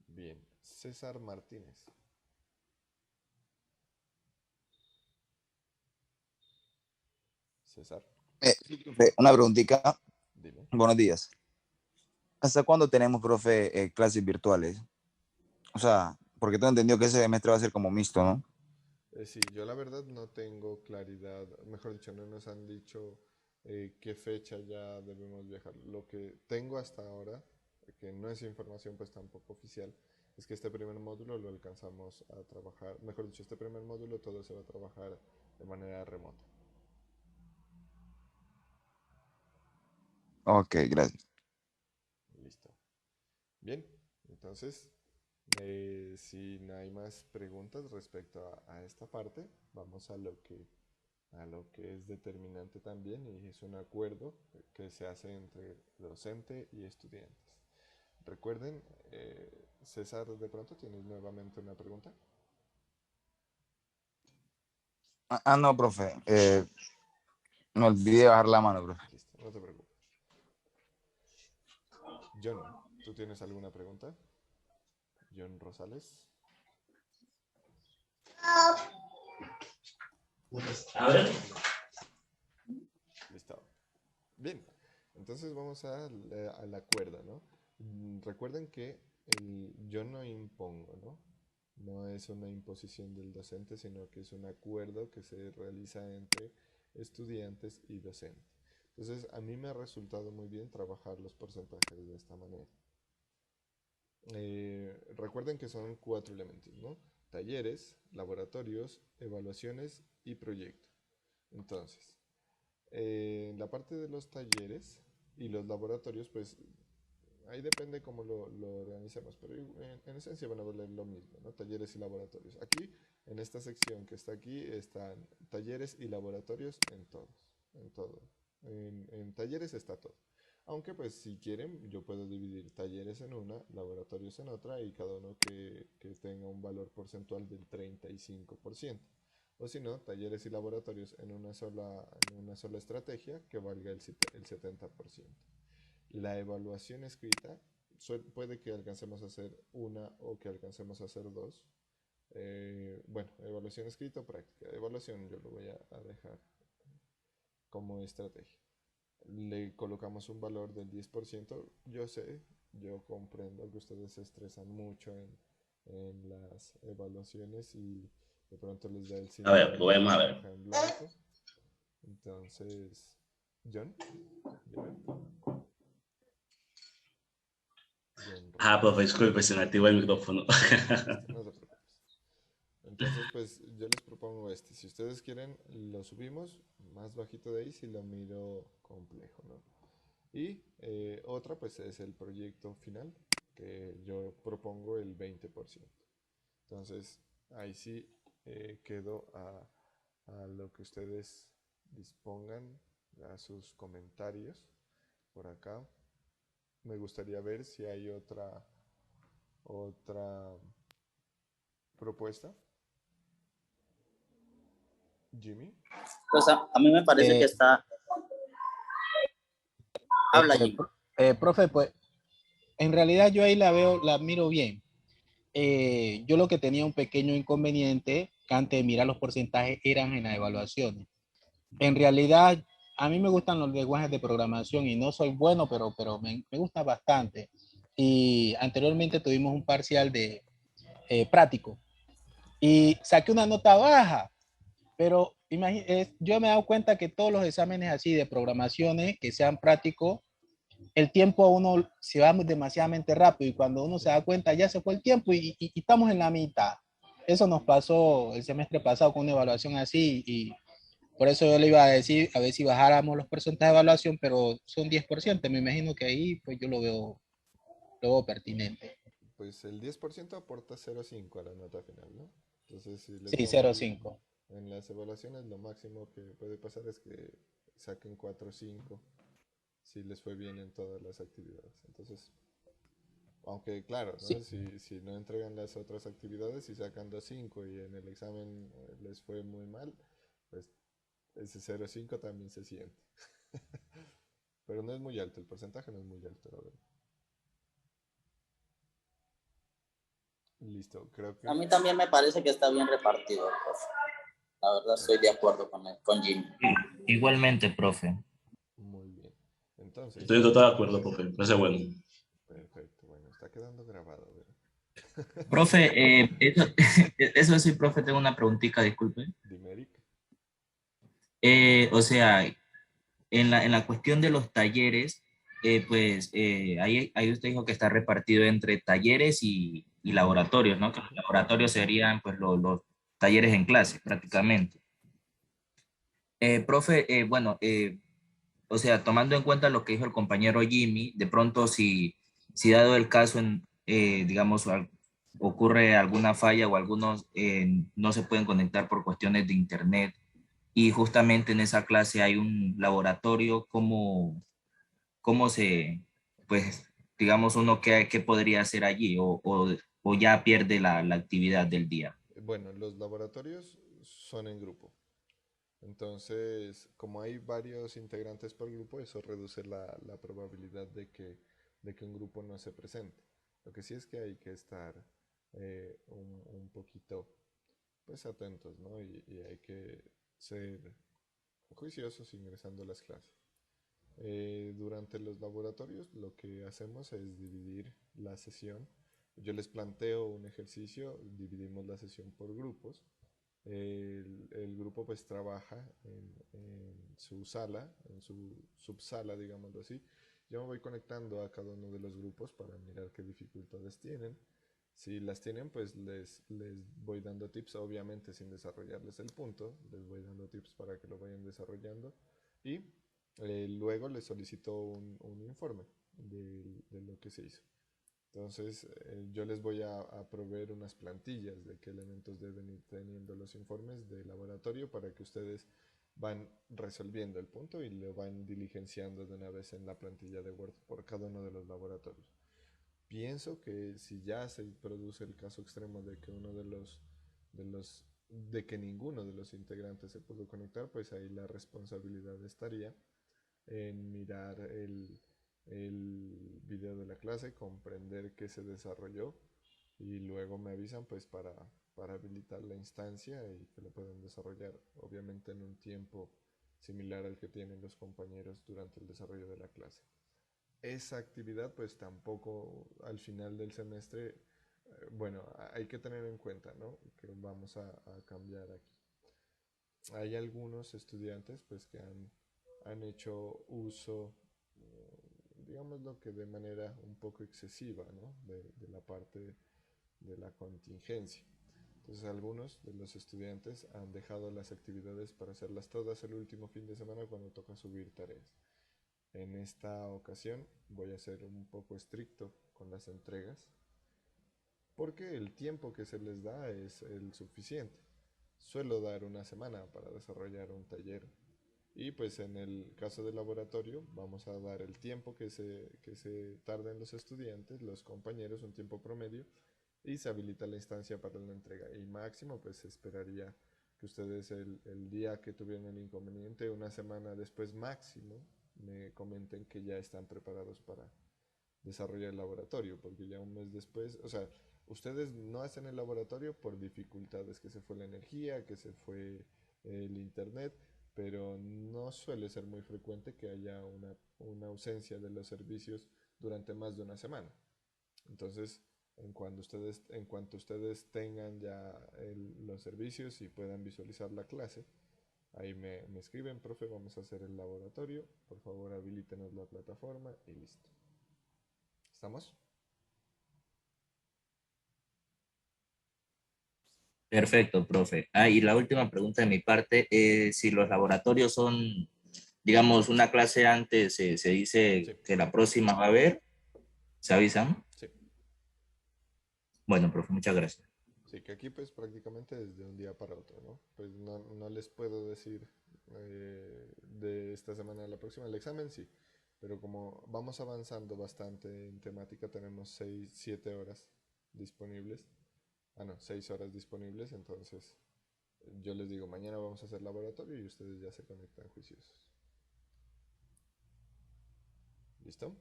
Bien, César Martínez. César. Una preguntita. Dime. Buenos días. ¿Hasta cuándo tenemos, profe, clases virtuales? O sea, porque tengo entendido que ese semestre va a ser como mixto, ¿no? Sí, yo la verdad no tengo claridad, mejor dicho, no nos han dicho qué fecha ya debemos viajar. Lo que tengo hasta ahora, que no es información pues tampoco oficial, es que este primer módulo lo alcanzamos a trabajar, mejor dicho, este primer módulo todo se va a trabajar de manera remota. Ok, gracias. Listo. Bien, entonces, si no hay más preguntas respecto a esta parte, vamos a lo que es determinante también y es un acuerdo que se hace entre docente y estudiantes. Recuerden, César, de pronto tienes nuevamente una pregunta. No, profe. Me olvidé bajar la mano, profe. Listo, no te preocupes. John, ¿tú tienes alguna pregunta? John Rosales. A ver. Listo. Bien, entonces vamos al acuerdo, ¿no? Recuerden que yo no impongo, ¿no? No es una imposición del docente, sino que es un acuerdo que se realiza entre estudiantes y docentes. Entonces, a mí me ha resultado muy bien trabajar los porcentajes de esta manera. Recuerden que son 4 elementos, ¿no? Talleres, laboratorios, evaluaciones y proyecto. Entonces, la parte de los talleres y los laboratorios, pues ahí depende cómo lo organizamos, pero en esencia van a valer lo mismo, ¿no? Talleres y laboratorios. Aquí, en esta sección que está aquí, están talleres y laboratorios en todo. En talleres está todo. Aunque pues si quieren, yo puedo dividir talleres en una, laboratorios en otra y cada uno que tenga un valor porcentual del 35%. O si no, talleres y laboratorios en una sola estrategia que valga el 70%. La evaluación escrita puede que alcancemos a hacer una o que alcancemos a hacer dos. Bueno, evaluación escrita o práctica. Evaluación yo lo voy a dejar como estrategia. Le colocamos un valor del 10%. Yo sé, yo comprendo que ustedes se estresan mucho en las evaluaciones y de pronto les da el A ver, síndrome probemos a de ver. hoja en blanco. Entonces, John, dime. Profe, disculpe, se me activó el micrófono. No te preocupes. Entonces, pues yo les propongo este. Si ustedes quieren, lo subimos más bajito de ahí si lo miro complejo, ¿no? Y otra, pues es el proyecto final, que yo propongo el 20%. Entonces, ahí sí quedo a lo que ustedes dispongan, a sus comentarios por acá. Me gustaría ver si hay otra propuesta. Jimmy. Pues a mí me parece que está... Habla, Jimmy. Profe, pues en realidad yo ahí la miro bien. Yo lo que tenía un pequeño inconveniente que antes de mirar los porcentajes eran en las evaluaciones. En realidad, a mí me gustan los lenguajes de programación y no soy bueno, pero me gusta bastante. Y anteriormente tuvimos un parcial de práctico y saqué una nota baja, pero yo me he dado cuenta que todos los exámenes así de programaciones que sean prácticos, el tiempo a uno se va demasiadamente rápido y cuando uno se da cuenta ya se fue el tiempo y estamos en la mitad. Eso nos pasó el semestre pasado con una evaluación así y Por eso yo le iba a decir, a ver si bajáramos los porcentajes de evaluación, pero son 10%. Me imagino que ahí pues yo lo veo pertinente. Pues el 10% aporta 0,5 a la nota final, ¿no? Entonces, si les Sí, va mal 0,5. en las evaluaciones, lo máximo que puede pasar es que saquen 4 o 5 si les fue bien en todas las actividades. Entonces, aunque claro, ¿no? Sí, Si no entregan las otras actividades y sacan 2,5 y en el examen les fue muy mal, pues ese 0,5 también se siente. Pero no es muy alto, el porcentaje no es muy alto, la verdad. Listo, creo que A mí también me parece que está bien repartido, profe. La verdad estoy de acuerdo con Jimmy. Igualmente, profe. muy bien. Entonces, Estoy totalmente de acuerdo, profe. Me parece bueno. perfecto, bueno, está quedando grabado, ¿verdad? Profe, eso sí, profe, tengo una preguntita, disculpe. Dime, Eric. O sea, en la cuestión de los talleres, ahí usted dijo que está repartido entre talleres y laboratorios, ¿no? Que los laboratorios serían pues los talleres en clase, prácticamente. Profe, bueno, o sea, tomando en cuenta lo que dijo el compañero Jimmy, de pronto si dado el caso, digamos, ocurre alguna falla o algunos no se pueden conectar por cuestiones de internet y justamente en esa clase hay un laboratorio, ¿cómo se, pues, digamos, uno qué podría hacer allí o ya pierde la actividad del día? Bueno, los laboratorios son en grupo. Entonces, como hay varios integrantes por grupo, eso reduce la probabilidad de que un grupo no se presente. Lo que sí es que hay que estar un poquito pues atentos, ¿no? Y hay que ser juiciosos ingresando a las clases. Durante los laboratorios lo que hacemos es dividir la sesión. Yo les planteo un ejercicio, dividimos la sesión por grupos. El grupo pues trabaja en su sala, en su subsala, digámoslo así. Yo me voy conectando a cada uno de los grupos para mirar qué dificultades tienen. Si las tienen, pues les voy dando tips, obviamente sin desarrollarles el punto, les voy dando tips para que lo vayan desarrollando y luego les solicito un informe de lo que se hizo. Entonces, yo les voy a proveer unas plantillas de qué elementos deben ir teniendo los informes de laboratorio para que ustedes van resolviendo el punto y lo van diligenciando de una vez en la plantilla de Word por cada uno de los laboratorios. Pienso que si ya se produce el caso extremo de que de que ninguno de los integrantes se pudo conectar, pues ahí la responsabilidad estaría en mirar el video de la clase, comprender qué se desarrolló y luego me avisan pues para habilitar la instancia y que lo puedan desarrollar, obviamente en un tiempo similar al que tienen los compañeros durante el desarrollo de la clase. Esa actividad pues tampoco al final del semestre, bueno, hay que tener en cuenta, ¿no? Que vamos a cambiar aquí. Hay algunos estudiantes pues que han hecho uso, digámoslo que de manera un poco excesiva, ¿no? De la parte de la contingencia. Entonces algunos de los estudiantes han dejado las actividades para hacerlas todas el último fin de semana cuando toca subir tareas. En esta ocasión voy a ser un poco estricto con las entregas porque el tiempo que se les da es el suficiente. Suelo dar una semana para desarrollar un taller y pues en el caso del laboratorio vamos a dar el tiempo que se tarden los estudiantes, los compañeros, un tiempo promedio y se habilita la instancia para la entrega. Y máximo pues esperaría que ustedes el día que tuvieron el inconveniente, una semana después máximo, me comenten que ya están preparados para desarrollar el laboratorio, porque ya un mes después, o sea, ustedes no hacen el laboratorio por dificultades, que se fue la energía, que se fue el internet, pero no suele ser muy frecuente que haya una ausencia de los servicios durante más de una semana. Entonces, en cuanto ustedes tengan ya los servicios y puedan visualizar la clase, ahí me escriben, profe, vamos a hacer el laboratorio, por favor habilítenos la plataforma y listo. ¿Estamos? Perfecto, profe. Y la última pregunta de mi parte, si los laboratorios son, digamos, una clase antes, se dice Sí, que la próxima va a haber, ¿se avisan? sí. Bueno, profe, muchas gracias. Sí, que aquí pues prácticamente es de un día para otro, ¿no? Pues no les puedo decir de esta semana a la próxima el examen, sí, pero como vamos avanzando bastante en temática, tenemos 6, 7 horas disponibles, no, 6 horas disponibles, entonces yo les digo, mañana vamos a hacer laboratorio y ustedes ya se conectan juiciosos. ¿Listo?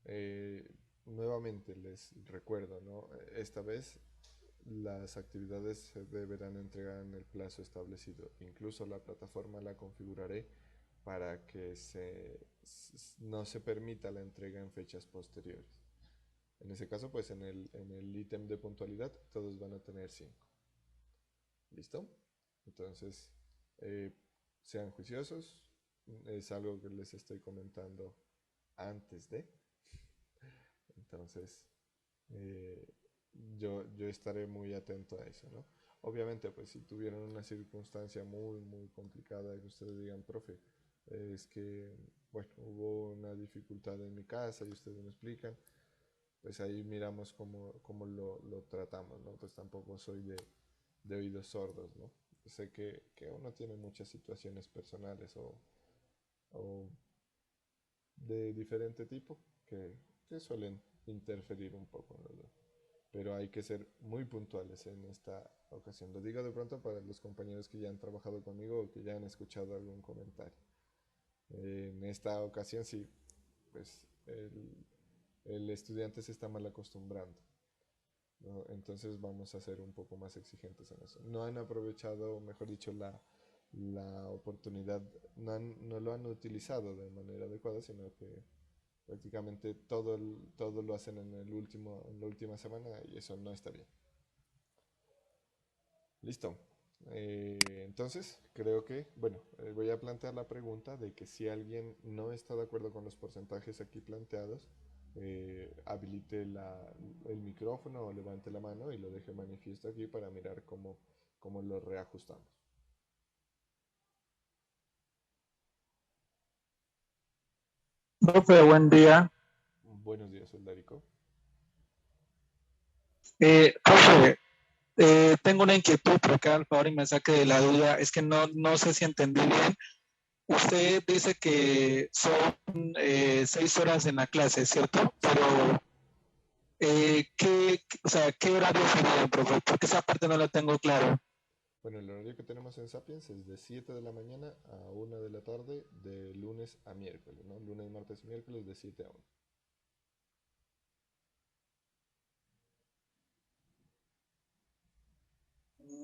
Eh, Nuevamente les recuerdo, ¿no? Esta vez las actividades se deberán entregar en el plazo establecido. Incluso la plataforma la configuraré para que no se permita la entrega en fechas posteriores. En ese caso, pues en el ítem de puntualidad todos van a tener 5. ¿Listo? Entonces, eh, sean juiciosos. Es algo que les estoy comentando antes de. Entonces, eh, yo estaré muy atento a eso, ¿no? Obviamente, pues si tuvieran una circunstancia muy, muy complicada que ustedes digan, profe, es que, bueno, hubo una dificultad en mi casa y ustedes me explican, pues ahí miramos cómo lo tratamos, ¿no? Pues tampoco soy de oídos sordos, ¿no? Sé que uno tiene muchas situaciones personales o de diferente tipo que suelen interferir un poco en los dos. Pero hay que ser muy puntuales en esta ocasión. Lo digo de pronto para los compañeros que ya han trabajado conmigo o que ya han escuchado algún comentario. En esta ocasión sí, pues el estudiante se está mal acostumbrando, ¿no? Entonces vamos a ser un poco más exigentes en eso. No han aprovechado, mejor dicho, la oportunidad, no lo han utilizado de manera adecuada, sino que prácticamente todo lo hacen en la última semana y eso no está bien. Listo. Entonces, creo que, bueno, voy a plantear la pregunta de que si alguien no está de acuerdo con los porcentajes aquí planteados, habilite el micrófono o levante la mano y lo deje manifiesto aquí para mirar cómo lo reajustamos. Profe, buen día. Buenos días, Soldarico. Profe, tengo una inquietud, por acá, al favor, y me saque de la duda. Es que no sé si entendí bien. Usted dice que son 6 horas en la clase, ¿cierto? Pero, ¿qué horario sería, profe? Porque esa parte no la tengo claro. Bueno, el horario que tenemos en Sapiens es de 7 de la mañana a 1 de la tarde, de lunes a miércoles, ¿no? Lunes, martes y miércoles de 7 a 1.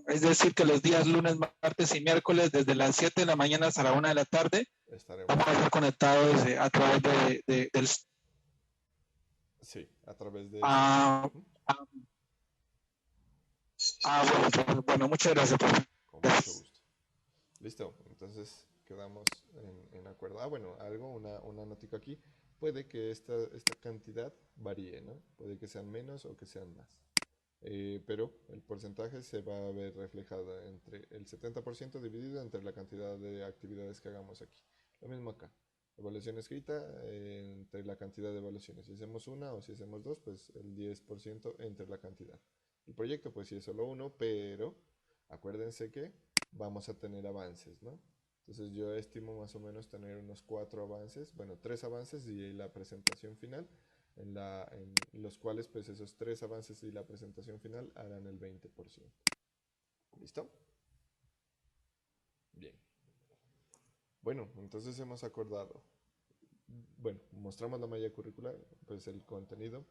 Es decir, que los días lunes, martes y miércoles, desde las 7 de la mañana hasta la 1 de la tarde, vamos a estar conectados a través del... Sí, a través de... bueno, muchas gracias, profe. Con mucho gusto. Listo, entonces quedamos en acuerdo. Bueno, una notica aquí. Puede que esta cantidad varíe, ¿no? Puede que sean menos o que sean más. Pero el porcentaje se va a ver reflejado entre el 70% dividido entre la cantidad de actividades que hagamos aquí. Lo mismo acá. Evaluación escrita entre la cantidad de evaluaciones. Si hacemos una o si hacemos dos, pues el 10% entre la cantidad. El proyecto, pues sí es solo uno, pero acuérdense que vamos a tener avances, ¿no? Entonces yo estimo más o menos tener unos 4 avances, bueno, 3 avances y la presentación final, en los cuales pues esos 3 avances y la presentación final harán el 20%. ¿Listo? Bien. Bueno, entonces hemos acordado, bueno, mostramos la malla curricular, pues el contenido,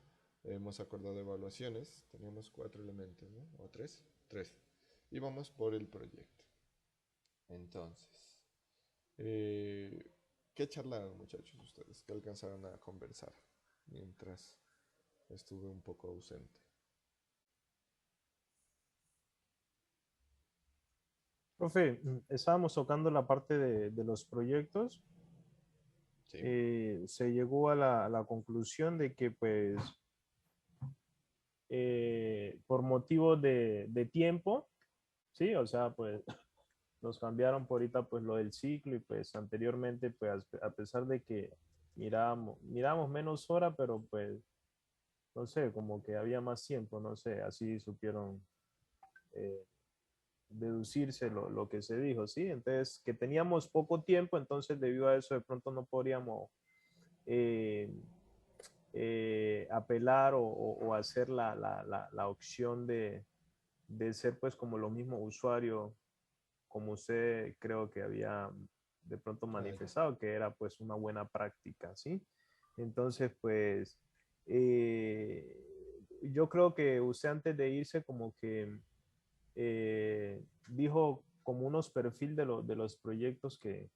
hemos acordado evaluaciones, teníamos 4 elementos, ¿no? ¿O 3? 3. Y vamos por el proyecto. Entonces, ¿qué charlaron, muchachos, ustedes? ¿Qué alcanzaron a conversar mientras estuve un poco ausente? Profe, estábamos tocando la parte de los proyectos. Sí. Se llegó a la conclusión de que, pues, por por motivos de tiempo, sí, o sea, pues nos cambiaron por ahorita pues lo del ciclo y pues anteriormente pues a pesar de que mirábamos menos hora, pero pues no sé, como que había más tiempo, no sé, así supieron eh, deducirse lo que se dijo, ¿sí? Entonces, que teníamos poco tiempo, entonces debido a eso de pronto no podríamos eh, apelar o hacer la opción de ser pues como los mismos usuarios, como usted creo que había de pronto manifestado, que era pues una buena práctica, ¿sí? Entonces, pues yo creo que usted antes de irse como que dijo como unos perfil de los proyectos que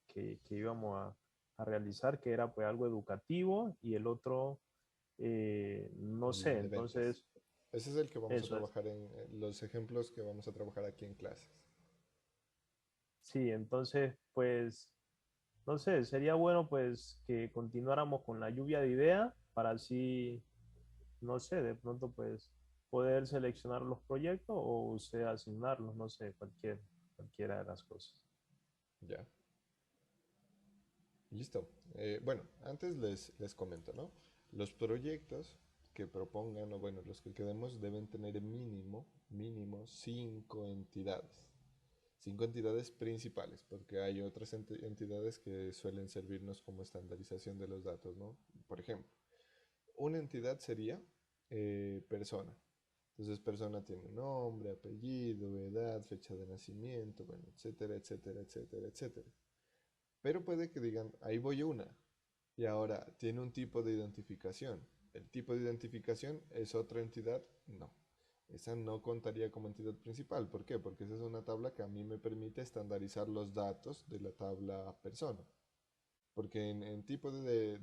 íbamos a realizar, que era pues algo educativo y el otro, no sé, El de ventas. entonces, Ese es el que vamos a eso es. trabajar en los ejemplos que vamos a trabajar aquí en clases. Sí, entonces, pues, no sé, sería bueno pues que continuáramos con la lluvia de ideas para así, no sé, de pronto pues poder seleccionar los proyectos o usted asignarlos, no sé, cualquiera de las cosas. Ya. Listo. Bueno, antes les comento, ¿no? Los proyectos que propongan, o bueno, los que quedemos, deben tener mínimo 5 entidades. 5 entidades principales, porque hay otras entidades que suelen servirnos como estandarización de los datos, ¿no? Por ejemplo, una entidad sería persona. Entonces, persona tiene nombre, apellido, edad, fecha de nacimiento, bueno, etcétera, etcétera, etcétera, etcétera. Pero puede que digan, ahí voy una. Y ahora, ¿tiene un tipo de identificación? ¿El tipo de identificación es otra entidad? No. Esa no contaría como entidad principal. ¿Por qué? Porque esa es una tabla que a mí me permite estandarizar los datos de la tabla persona. Porque en tipo de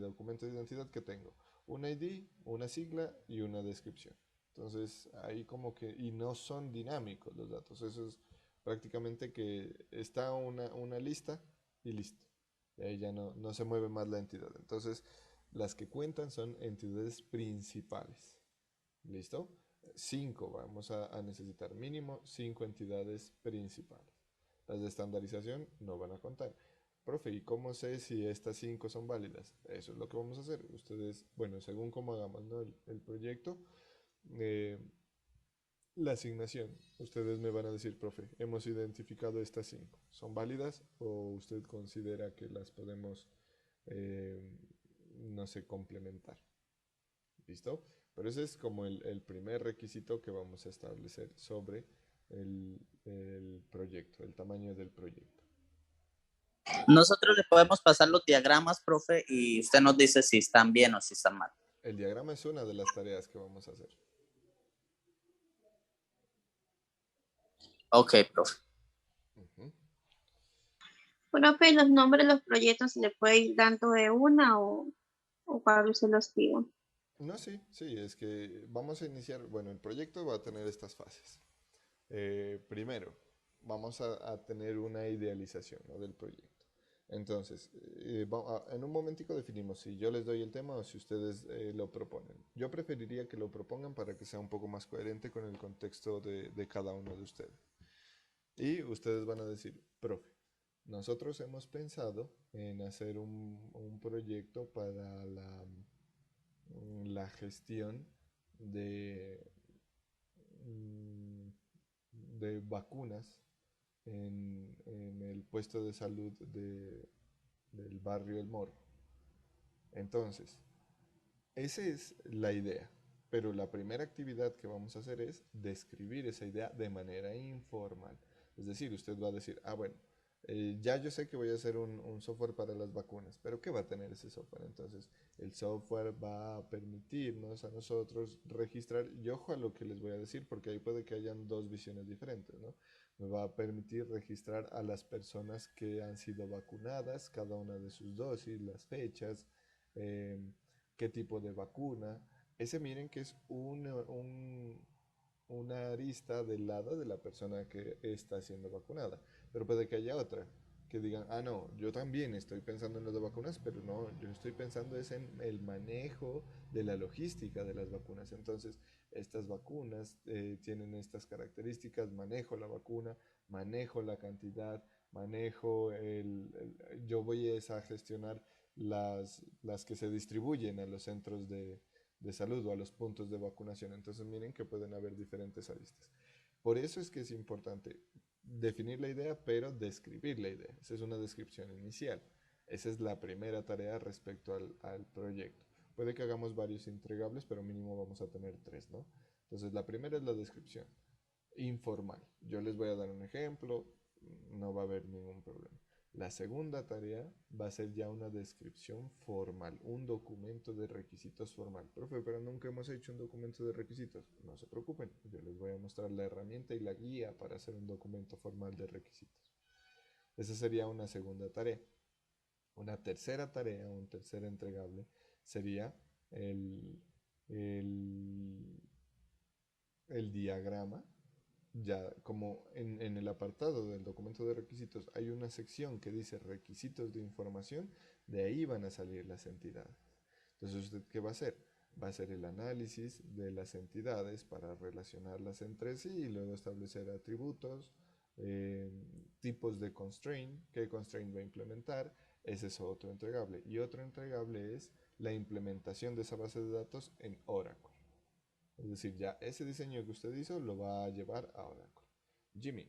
documento de identidad que tengo, un ID, una sigla y una descripción. Entonces, ahí como que, y no son dinámicos los datos. Eso es prácticamente que está una lista y listo. Y ahí ya no se mueve más la entidad. Entonces, las que cuentan son entidades principales. ¿Listo? 5 vamos a necesitar mínimo 5 entidades principales. Las de estandarización no van a contar. Profe, ¿y cómo sé si estas 5 son válidas? Eso es lo que vamos a hacer. Ustedes, bueno, según cómo hagamos, ¿no? el proyecto, eh, la asignación. Ustedes me van a decir, profe, hemos identificado estas 5. ¿Son válidas o usted considera que las podemos, eh, no sé, complementar? ¿Listo? Pero ese es como el primer requisito que vamos a establecer sobre el proyecto, el tamaño del proyecto. Nosotros le podemos pasar los diagramas, profe, y usted nos dice si están bien o si están mal. El diagrama es una de las tareas que vamos a hacer. Ok, profe. Profe, los nombres de los proyectos se le puede ir dando de una o cuando se los pida. No, sí, es que vamos a iniciar, bueno, el proyecto va a tener estas fases. Primero, vamos a tener una idealización, ¿no? del proyecto. Entonces, en un momentico definimos si yo les doy el tema o si ustedes lo proponen. Yo preferiría que lo propongan para que sea un poco más coherente con el contexto de cada uno de ustedes. Y ustedes van a decir, profe, nosotros hemos pensado en hacer un proyecto para la gestión de vacunas en el puesto de salud del barrio El Morro. Entonces, esa es la idea. Pero la primera actividad que vamos a hacer es describir esa idea de manera informal. Es decir, usted va a decir, bueno, ya yo sé que voy a hacer un software para las vacunas, pero ¿qué va a tener ese software? Entonces, el software va a permitirnos a nosotros registrar, y ojo a lo que les voy a decir, porque ahí puede que hayan dos visiones diferentes, ¿no? Me va a permitir registrar a las personas que han sido vacunadas, cada una de sus dosis, las fechas, qué tipo de vacuna. Ese miren que es una arista del lado de la persona que está siendo vacunada. Pero puede que haya otra que digan, no, yo también estoy pensando en lo de vacunas, pero no, yo estoy pensando es en el manejo de la logística de las vacunas. Entonces, estas vacunas tienen estas características, manejo la vacuna, manejo la cantidad, manejo yo voy a gestionar las que se distribuyen a los centros de salud o a los puntos de vacunación. Entonces miren que pueden haber diferentes aristas. Por eso es que es importante definir la idea, pero describir la idea. Esa es una descripción inicial. Esa es la primera tarea respecto al proyecto. Puede que hagamos varios entregables, pero mínimo vamos a tener 3, ¿no? Entonces la primera es la descripción informal. Yo les voy a dar un ejemplo, no va a haber ningún problema. La segunda tarea va a ser ya una descripción formal, un documento de requisitos formal. Profe, pero nunca hemos hecho un documento de requisitos. No se preocupen, yo les voy a mostrar la herramienta y la guía para hacer un documento formal de requisitos. Esa sería una segunda tarea. Una tercera tarea, un tercer entregable, sería el diagrama. Ya como en el apartado del documento de requisitos hay una sección que dice requisitos de información, de ahí van a salir las entidades. Entonces, ¿usted qué va a hacer? Va a hacer el análisis de las entidades para relacionarlas entre sí y luego establecer atributos, tipos de constraint, qué constraint va a implementar. Ese es otro entregable. Y otro entregable es la implementación de esa base de datos en Oracle. Es decir, ya ese diseño que usted hizo lo va a llevar a Oracle. Jimmy.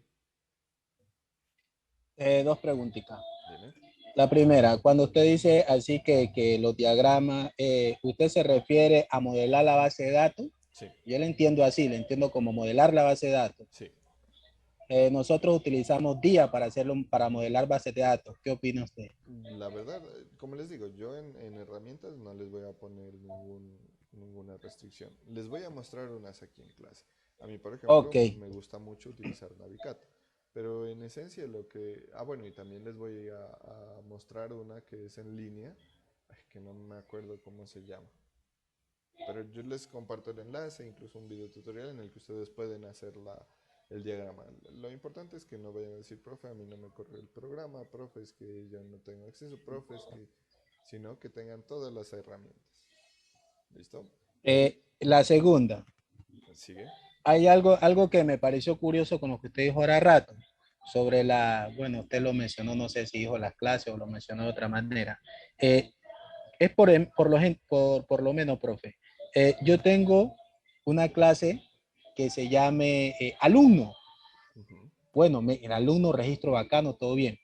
Dos preguntitas. Dime. La primera, cuando usted dice así que los diagramas, ¿usted se refiere a modelar la base de datos? Sí. Yo le entiendo así, le entiendo como modelar la base de datos. Sí. Nosotros utilizamos DIA para hacerlo, para modelar bases de datos. ¿Qué opina usted? La verdad, como les digo, yo en herramientas no les voy a poner ninguna restricción. Les voy a mostrar unas aquí en clase. A mí, por ejemplo, me gusta mucho utilizar Navicat. Pero en esencia lo que... bueno, y también les voy a mostrar una que es en línea, que no me acuerdo cómo se llama. Pero yo les comparto el enlace, incluso un video tutorial en el que ustedes pueden hacer el diagrama. Lo importante es que no vayan a decir, profe, a mí no me corre el programa, profe, es que yo no tengo acceso, profe, es que... sino que tengan todas las herramientas. ¿Listo? La segunda. ¿Sigue? Hay algo que me pareció curioso con lo que usted dijo ahora rato, sobre bueno, usted lo mencionó, no sé si dijo las clases o lo mencionó de otra manera. Es por lo menos, profe, yo tengo una clase que se llame alumno. Bueno, el alumno, registro bacano, todo bien.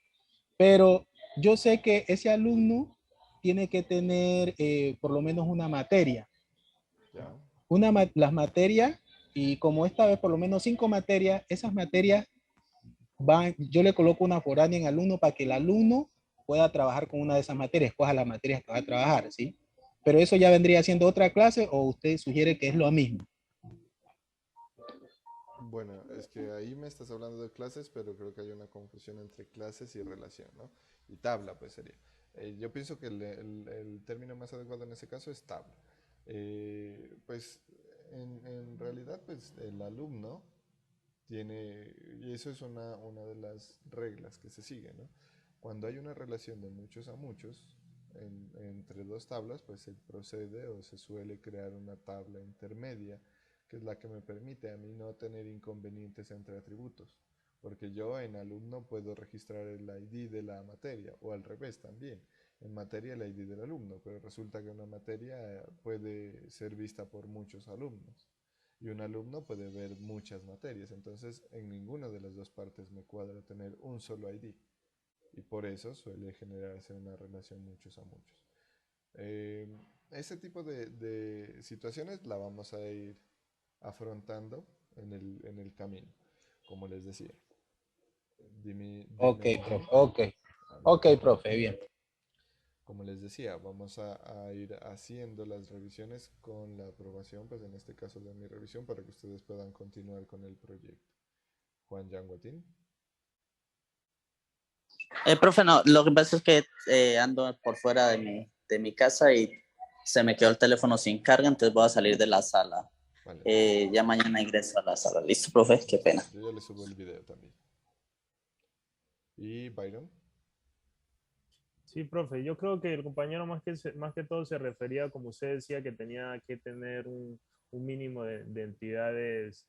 Pero yo sé que ese alumno tiene que tener por lo menos una materia. Ya. Las materias, y como esta vez por lo menos 5 materias, esas materias yo le coloco una foránea en alumno para que el alumno pueda trabajar con una de esas materias, escoja las materias que va a trabajar, ¿sí? Pero eso ya vendría siendo otra clase, o usted sugiere que es lo mismo. Bueno, es que ahí me estás hablando de clases, pero creo que hay una confusión entre clases y relación, ¿no? Y tabla, pues sería. Yo pienso que el término más adecuado en ese caso es tabla. Pues en realidad, pues el alumno tiene, y eso es una de las reglas que se sigue, ¿no? Cuando hay una relación de muchos a muchos, entre dos tablas, pues se procede o se suele crear una tabla intermedia, que es la que me permite a mí no tener inconvenientes entre atributos, porque yo en alumno puedo registrar el ID de la materia, o al revés también, en materia el ID del alumno, pero resulta que una materia puede ser vista por muchos alumnos, y un alumno puede ver muchas materias, entonces en ninguna de las dos partes me cuadra tener un solo ID, y por eso suele generarse una relación muchos a muchos. Ese tipo de situaciones la vamos a ir afrontando en el camino, como les decía. Ok, profe, ok, profe, bien. Como les decía, vamos a ir haciendo las revisiones con la aprobación, pues en este caso de mi revisión, para que ustedes puedan continuar con el proyecto. Juan Yanguatín. Profe, no, lo que pasa es que ando por fuera de mi casa y se me quedó el teléfono sin carga, entonces voy a salir de la sala. Vale. Ya mañana ingreso a la sala. ¿Listo, profe? Qué pena. Yo ya le subo el video también. ¿Y Byron? Sí, profe, yo creo que el compañero más que todo se refería, como usted decía, que tenía que tener un mínimo de entidades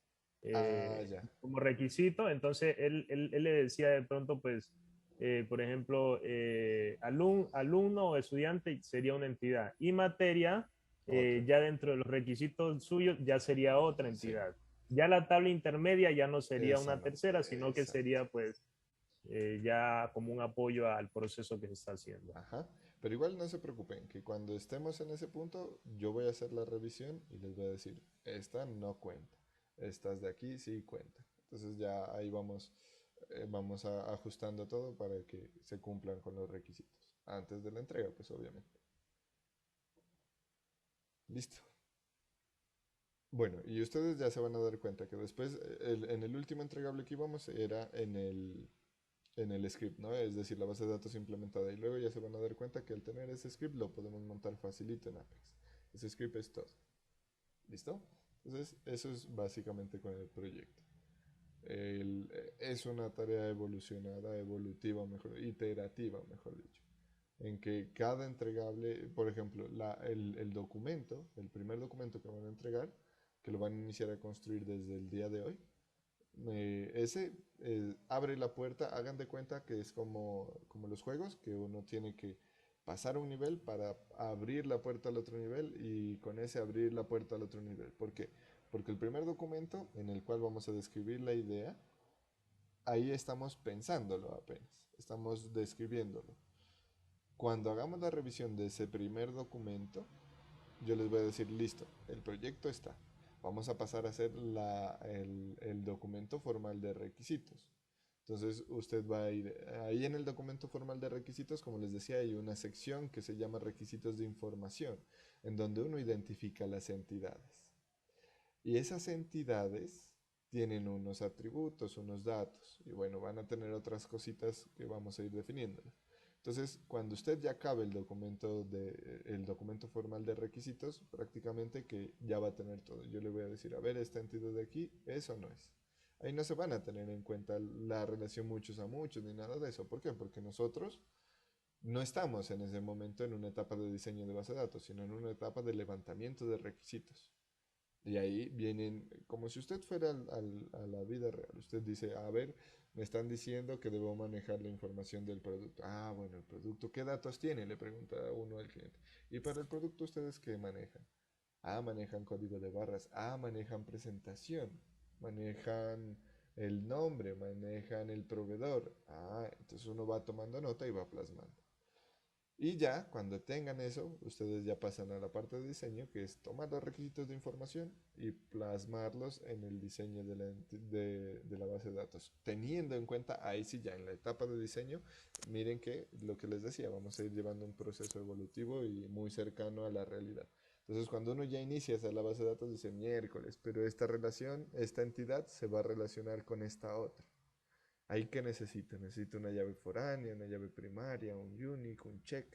como requisito. Entonces, él le decía de pronto, pues, por ejemplo, alumno o estudiante sería una entidad y materia, ya dentro de los requisitos suyos, ya sería otra entidad. Ya la tabla intermedia ya no sería una tercera, sino que sería pues ya como un apoyo al proceso que se está haciendo. Ajá. Pero igual no se preocupen, que cuando estemos en ese punto, yo voy a hacer la revisión y les voy a decir, esta no cuenta, estas de aquí sí cuentan. Entonces ya ahí vamos, vamos ajustando todo para que se cumplan con los requisitos. Antes de la entrega, pues obviamente. Listo. Bueno, y ustedes ya se van a dar cuenta que después, en el último entregable que íbamos, era en el script, ¿no? Es decir, la base de datos implementada. Y luego ya se van a dar cuenta que al tener ese script lo podemos montar facilito en Apex. Ese script es todo. ¿Listo? Entonces, eso es básicamente con el proyecto. Es una tarea evolucionada, evolutiva, iterativa, mejor dicho. En que cada entregable, por ejemplo, el documento, el primer documento que van a entregar, que lo van a iniciar a construir desde el día de hoy, ese abre la puerta. Hagan de cuenta que es como los juegos, que uno tiene que pasar un nivel para abrir la puerta al otro nivel y con ese abrir la puerta al otro nivel. ¿Por qué? Porque el primer documento en el cual vamos a describir la idea, ahí estamos pensándolo apenas, estamos describiéndolo. Cuando hagamos la revisión de ese primer documento, yo les voy a decir, listo, el proyecto está. Vamos a pasar a hacer el documento formal de requisitos. Entonces usted va a ir, ahí en el documento formal de requisitos, como les decía, hay una sección que se llama requisitos de información, en donde uno identifica las entidades. Y esas entidades tienen unos atributos, unos datos, y bueno, van a tener otras cositas que vamos a ir definiéndolas. Entonces, cuando usted ya acabe el documento formal de requisitos, prácticamente que ya va a tener todo. Yo le voy a decir, a ver, esta entidad de aquí, eso no es. Ahí no se van a tener en cuenta la relación muchos a muchos ni nada de eso. ¿Por qué? Porque nosotros no estamos en ese momento en una etapa de diseño de base de datos, sino en una etapa de levantamiento de requisitos. Y ahí vienen, como si usted fuera a la vida real. Usted dice, a ver, me están diciendo que debo manejar la información del producto. Ah, bueno, el producto, ¿qué datos tiene? Le pregunta uno al cliente. ¿Y para el producto ustedes qué manejan? Ah, manejan código de barras. Ah, manejan presentación. Manejan el nombre, manejan el proveedor. Ah, entonces uno va tomando nota y va plasmando. Y ya, cuando tengan eso, ustedes ya pasan a la parte de diseño, que es tomar los requisitos de información y plasmarlos en el diseño de la base de datos. Teniendo en cuenta, ahí sí ya en la etapa de diseño, miren que lo que les decía, vamos a ir llevando un proceso evolutivo y muy cercano a la realidad. Entonces, cuando uno ya inicia hacia la base de datos, dice miércoles, pero esta relación, esta entidad se va a relacionar con esta otra. ¿Ahí qué necesito? Necesito una llave foránea, una llave primaria, un unique, un check.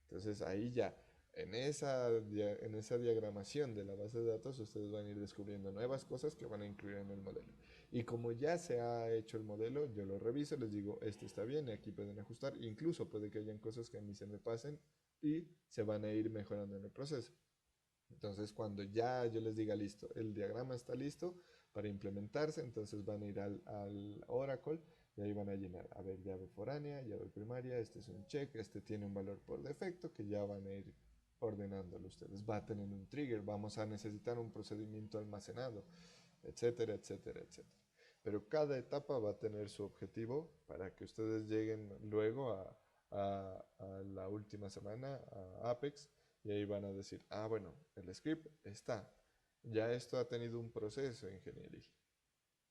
Entonces ahí ya, en esa diagramación de la base de datos, ustedes van a ir descubriendo nuevas cosas que van a incluir en el modelo. Y como ya se ha hecho el modelo, yo lo reviso, les digo, este está bien, y aquí pueden ajustar. Incluso puede que hayan cosas que a mí se me pasen y se van a ir mejorando en el proceso. Entonces cuando ya yo les diga listo, el diagrama está listo para implementarse, entonces van a ir al Oracle y ahí van a llenar, a ver, llave foránea, llave primaria, este es un check, este tiene un valor por defecto que ya van a ir ordenándolo ustedes. Va a tener un trigger, vamos a necesitar un procedimiento almacenado, etcétera, etcétera, etcétera. Pero cada etapa va a tener su objetivo para que ustedes lleguen luego a la última semana, a Apex, y ahí van a decir, ah, bueno, el script está. Ya esto ha tenido un proceso de ingeniería.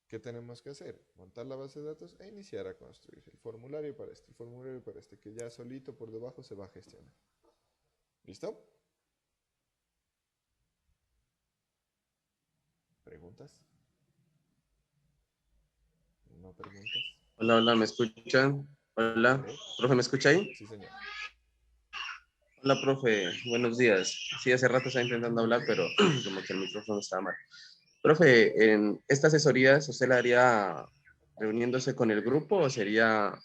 ¿Qué tenemos que hacer? Montar la base de datos e iniciar a construir el formulario para este, el formulario para este, que ya solito por debajo se va a gestionar. ¿Listo? ¿Preguntas? ¿No preguntas? Hola, hola, ¿me escuchan? Hola, profe, ¿me escucha ahí? Sí, señor. Hola, profe, buenos días. Sí, hace rato estaba intentando hablar, pero como que el micrófono estaba mal. Profe, ¿en esta asesoría usted la haría reuniéndose con el grupo o sería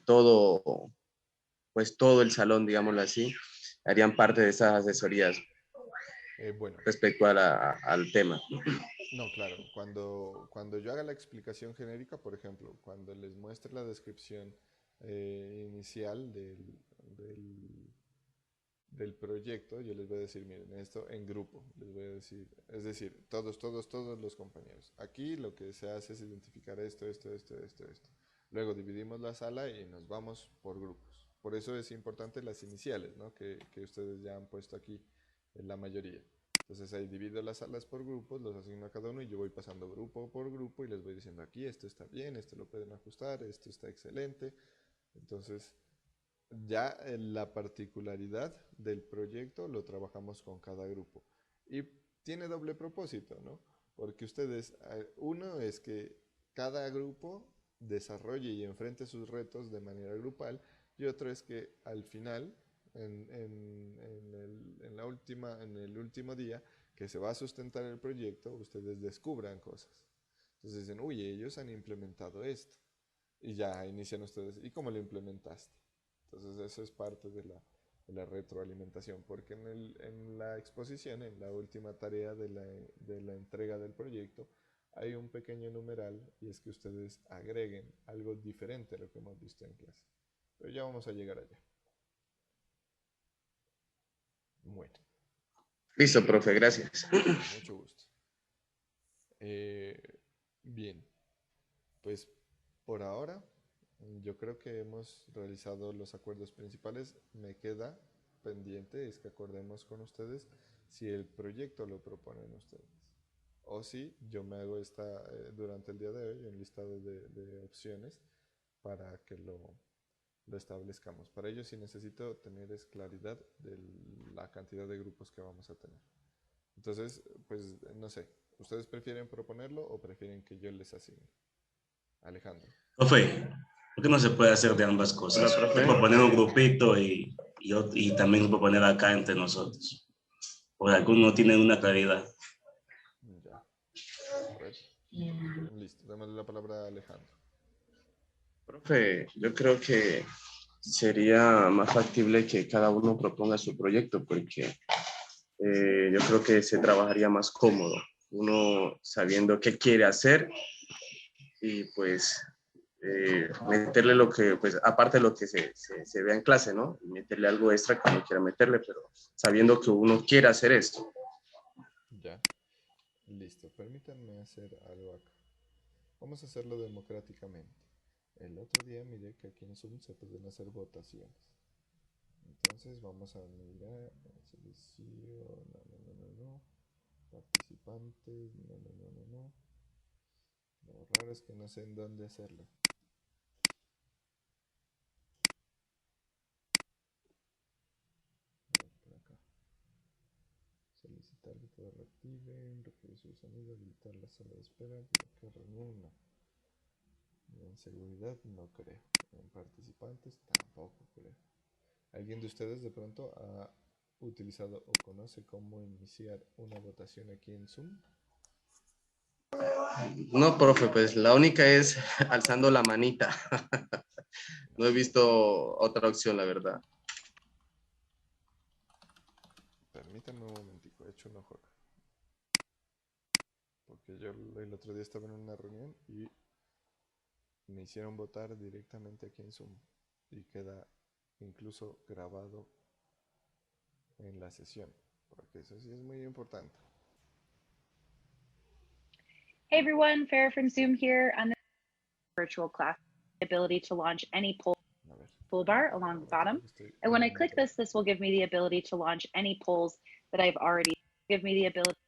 todo, pues todo el salón, digámoslo así, harían parte de esas asesorías? Bueno, respecto al tema. no, claro, cuando yo haga la explicación genérica, por ejemplo, cuando les muestre la descripción inicial del proyecto, yo les voy a decir, miren, esto en grupo, les voy a decir, es decir, todos los compañeros. Aquí lo que se hace es identificar esto. Luego dividimos la sala y nos vamos por grupos. Por eso es importante las iniciales, ¿no? Que ustedes ya han puesto aquí en la mayoría. Entonces ahí divido las salas por grupos, los asigno a cada uno y yo voy pasando grupo por grupo y les voy diciendo aquí esto está bien, esto lo pueden ajustar, esto está excelente. Entonces ya la particularidad del proyecto lo trabajamos con cada grupo. Y tiene doble propósito, ¿no? Porque ustedes, uno es que cada grupo desarrolle y enfrente sus retos de manera grupal y otro es que al final, en el último día que se va a sustentar el proyecto, ustedes descubran cosas. Entonces dicen, uy, ellos han implementado esto. Y ya inician ustedes, ¿y cómo lo implementaste? Entonces eso es parte de la retroalimentación, porque en la exposición, en la última tarea de la entrega del proyecto, hay un pequeño numeral y es que ustedes agreguen algo diferente a lo que hemos visto en clase. Pero ya vamos a llegar allá. Bueno. Listo, profe, gracias. Mucho gusto. Bien, pues por ahora yo creo que hemos realizado los acuerdos principales. Me queda pendiente es que acordemos con ustedes si el proyecto lo proponen ustedes o si yo me hago durante el día de hoy un listado de opciones para que lo establezcamos. Para ello sí necesito tener claridad de la cantidad de grupos que vamos a tener. Entonces, pues no sé, ¿ustedes prefieren proponerlo o prefieren que yo les asigne? Alejandro. Profe, ¿por qué no se puede hacer de ambas cosas? Hola, profe. Proponer un grupito y también proponer acá entre nosotros. Porque algunos tienen una claridad. Ya. A ver. Listo, démosle la palabra a Alejandro. Profe, yo creo que sería más factible que cada uno proponga su proyecto, porque yo creo que se trabajaría más cómodo, uno sabiendo qué quiere hacer y pues meterle lo que, pues aparte de lo que se vea en clase, ¿no? Y meterle algo extra que uno quiera meterle, pero sabiendo que uno quiere hacer esto. Ya. Listo, permítanme hacer algo acá. Vamos a hacerlo democráticamente. El otro día miré que aquí en Zoom se pueden hacer votaciones. Entonces vamos a mirar selección, no. Participantes, no. Lo raro es que no sé en dónde hacerlo. A ver, por acá. Solicitar que todo reactiven, reproducir sonido, habilitar la sala de espera, bloquear reunión, no. En seguridad no creo. En participantes tampoco creo. ¿Alguien de ustedes de pronto ha utilizado o conoce cómo iniciar una votación aquí en Zoom? No, profe, pues la única es alzando la manita. No he visto otra opción, la verdad. Permítanme un momentico, he hecho un ojo acá. Porque yo el otro día estaba en una reunión y me hicieron votar directamente aquí en Zoom. Y queda incluso grabado en la sesión. Porque eso sí es muy importante. Hey everyone, Farah from Zoom here on the virtual class. The ability to launch any toolbar along the bottom. And when I click this, this will give me the ability to launch any polls that I've already give me the ability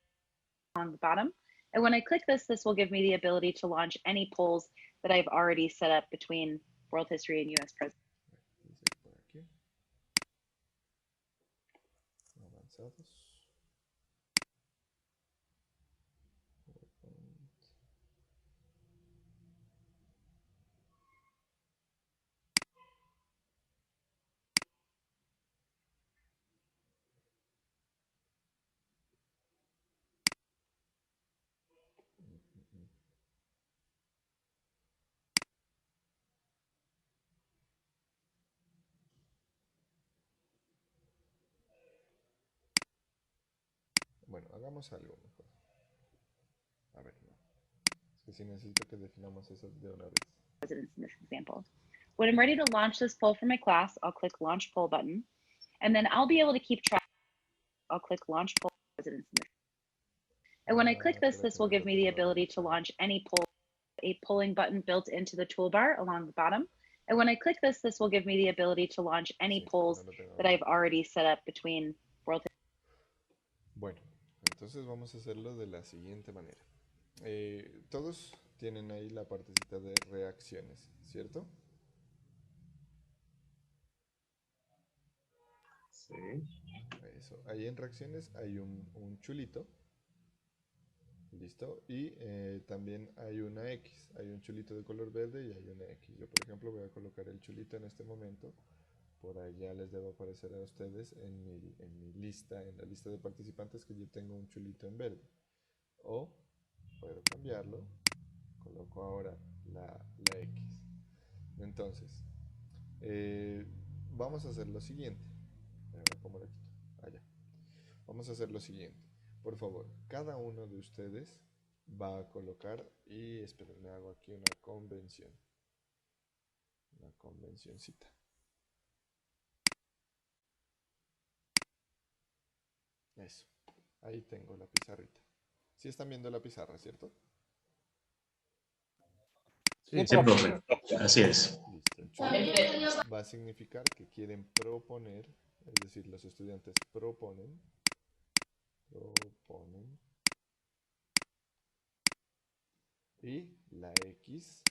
on the bottom. And when I click this, this will give me the ability to launch any polls that I've already set up between world history and US president. Avanzados. Bueno, hagamos algo mejor. A ver, no. Es que sí necesito que definamos eso de una vez. Residents in this example. When I'm ready to launch this poll for my class, I'll click Launch Poll button, and then I'll be able to keep track. I'll click Launch Poll residents in this. And when I click this, this will give me the ability to launch any poll, a polling button built into the toolbar along the bottom. And when I click this, this will give me the ability to launch any polls that I've already set up between World. Bueno, entonces vamos a hacerlo de la siguiente manera. Todos tienen ahí la partecita de reacciones, ¿cierto? Sí. Eso. Ahí en reacciones hay un chulito. Listo. Y también hay una X. Hay un chulito de color verde y hay una X. Yo, por ejemplo, voy a colocar el chulito en este momento. Por allá les debo aparecer a ustedes en mi lista, en la lista de participantes, que yo tengo un chulito en verde. O puedo cambiarlo. Coloco ahora la X. Entonces, vamos a hacer lo siguiente. ¿Cómo la quito? Allá. Vamos a hacer lo siguiente. Por favor, cada uno de ustedes va a colocar, y esperen, le hago aquí una convención. Una convencioncita. Eso. Ahí tengo la pizarrita. ¿Sí están viendo la pizarra, cierto? Sí, profe. Así es. Listo. El chulito va a significar que quieren proponer, es decir, los estudiantes proponen. Y la X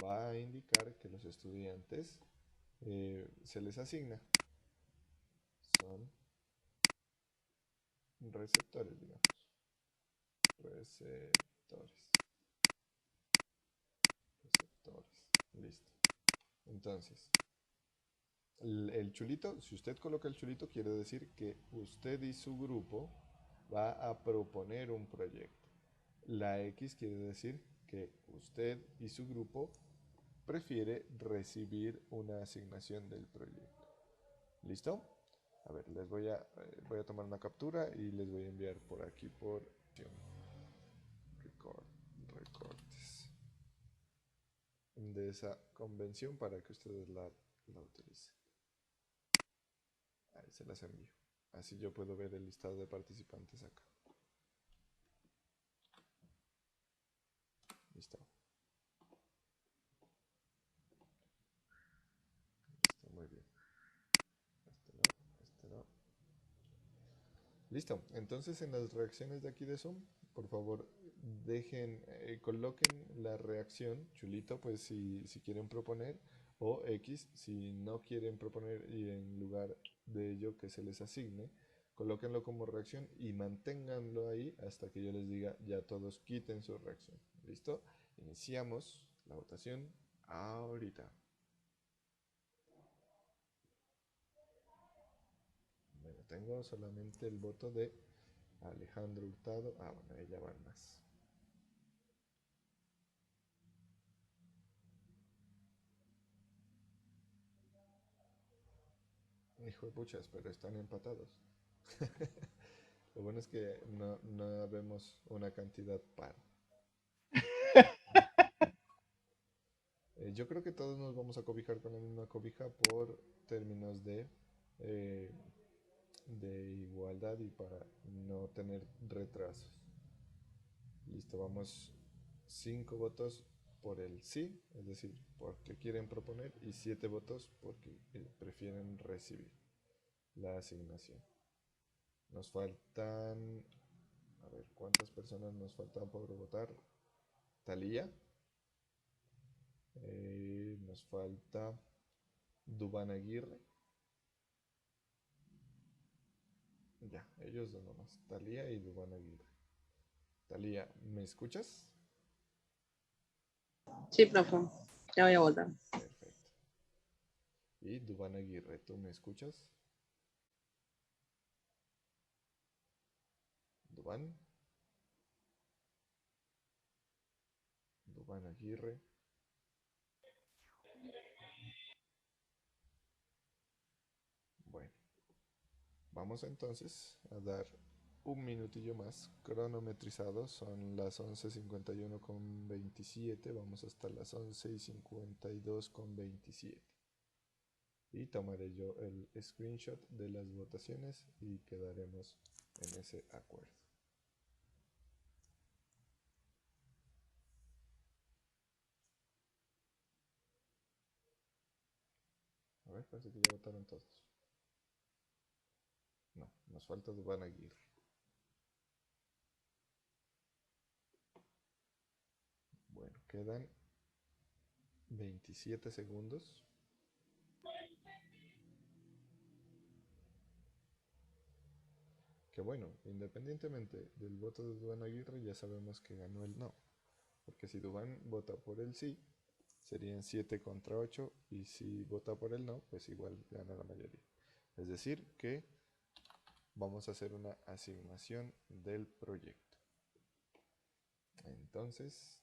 va a indicar que los estudiantes se les asigna. Son receptores, digamos. Receptores. Listo. Entonces, el chulito, si usted coloca el chulito, quiere decir que usted y su grupo va a proponer un proyecto. La X quiere decir que usted y su grupo prefiere recibir una asignación del proyecto. ¿Listo? A ver, les voy a tomar una captura y les voy a enviar por aquí por recortes de esa convención para que ustedes la utilicen. Ahí se las envío. Así yo puedo ver el listado de participantes acá. Listo. Listo, muy bien. Este no. Listo. Entonces en las reacciones de aquí de Zoom, por favor, coloquen la reacción, chulito, pues si quieren proponer, o X si no quieren proponer, y en lugar de ello que se les asigne, colóquenlo como reacción y manténganlo ahí hasta que yo les diga ya todos quiten su reacción. ¿Listo? Iniciamos la votación ahorita. Bueno, tengo solamente el voto de Alejandro Hurtado. Ah, bueno, ahí ya van más. Hijo de puchas, pero están empatados. Lo bueno es que no vemos una cantidad par. Yo creo que todos nos vamos a cobijar con la misma cobija por términos de igualdad y para no tener retrasos. Listo, vamos 5 votos por el sí, es decir, porque quieren proponer, y 7 votos porque prefieren recibir la asignación. Nos faltan, a ver, ¿cuántas personas nos faltan por votar? Talía. Nos falta Dubán Aguirre. Ya, ellos dos nomás, Talía y Dubán Aguirre. Talía, ¿me escuchas? Sí, profe. Ya voy a votar. Perfecto. Y Dubán Aguirre, ¿tú me escuchas? Dubán. Dubán Aguirre. Bueno, vamos entonces a dar un minutillo más cronometrizado, son las 11:51:27, vamos hasta las 11:52:27. Y tomaré yo el screenshot de las votaciones y quedaremos en ese acuerdo. A ver, parece que ya votaron todos. No, nos falta Duván Aguirre. Bueno, quedan 27 segundos. Que bueno, independientemente del voto de Duván Aguirre, ya sabemos que ganó el no. Porque si Duván vota por el sí, serían 7 contra 8. Y si vota por el no, pues igual gana la mayoría. Es decir, que vamos a hacer una asignación del proyecto. Entonces,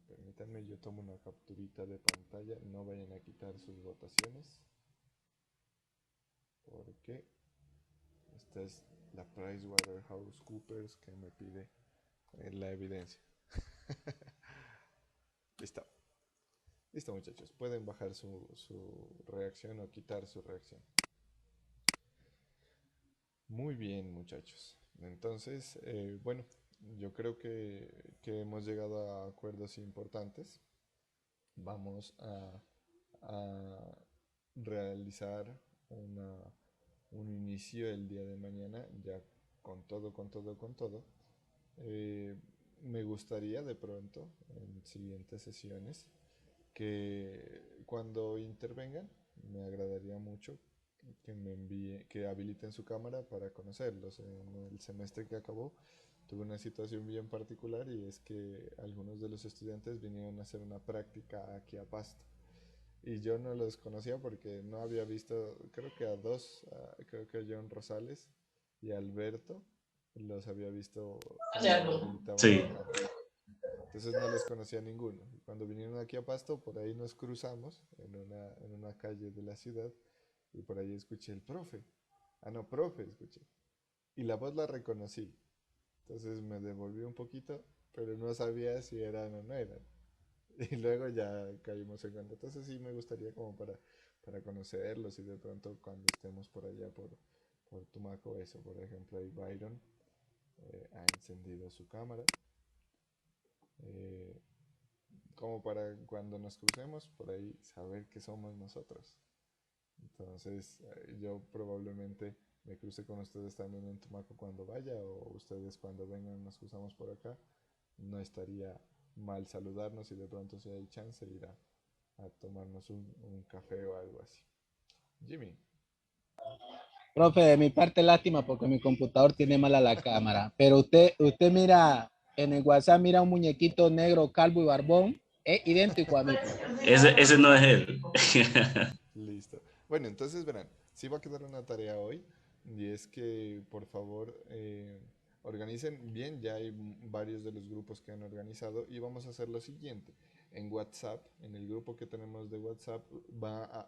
permítanme, yo tomo una capturita de pantalla. No vayan a quitar sus votaciones, porque esta es la PricewaterhouseCoopers que me pide la evidencia. Listo. Listo, muchachos. Pueden bajar su reacción o quitar su reacción. Muy bien, muchachos. Entonces, bueno, yo creo que hemos llegado a acuerdos importantes. Vamos a realizar un inicio el día de mañana, ya con todo. Me gustaría de pronto, en siguientes sesiones, que cuando intervengan, me agradaría mucho que habiliten su cámara para conocerlos. En el semestre que acabó, tuve una situación bien particular, y es que algunos de los estudiantes vinieron a hacer una práctica aquí a Pasto. Y yo no los conocía porque no había visto, creo que a dos, creo que a John Rosales y a Alberto, los había visto cuando habilitaban Sí. la cámara. Entonces no los conocía ninguno. Y cuando vinieron aquí a Pasto, por ahí nos cruzamos en una calle de la ciudad, y por ahí escuché el profe. Ah, no, profe, escuché. Y la voz la reconocí. Entonces me devolví un poquito, pero no sabía si eran o no eran. Y luego ya caímos en cuenta. Entonces sí me gustaría como para conocerlos, y de pronto cuando estemos por allá por Tumaco, eso, por ejemplo, ahí Byron ha encendido su cámara. Como para cuando nos crucemos por ahí saber que somos nosotros. Entonces yo probablemente me cruce con ustedes también en Tumaco cuando vaya, o ustedes cuando vengan nos cruzamos por acá. No estaría mal saludarnos, y de pronto, si hay chance, ir a tomarnos un café o algo así. Jimmy. Profe, de mi parte lástima porque mi computador tiene mala la cámara, pero usted mira en el WhatsApp, mira un muñequito negro, calvo y barbón, es idéntico a mí. Ese no es él. Listo. Bueno, entonces verán, sí va a quedar una tarea hoy, y es que por favor organicen bien. Ya hay varios de los grupos que han organizado, y vamos a hacer lo siguiente. En WhatsApp, en el grupo que tenemos de WhatsApp,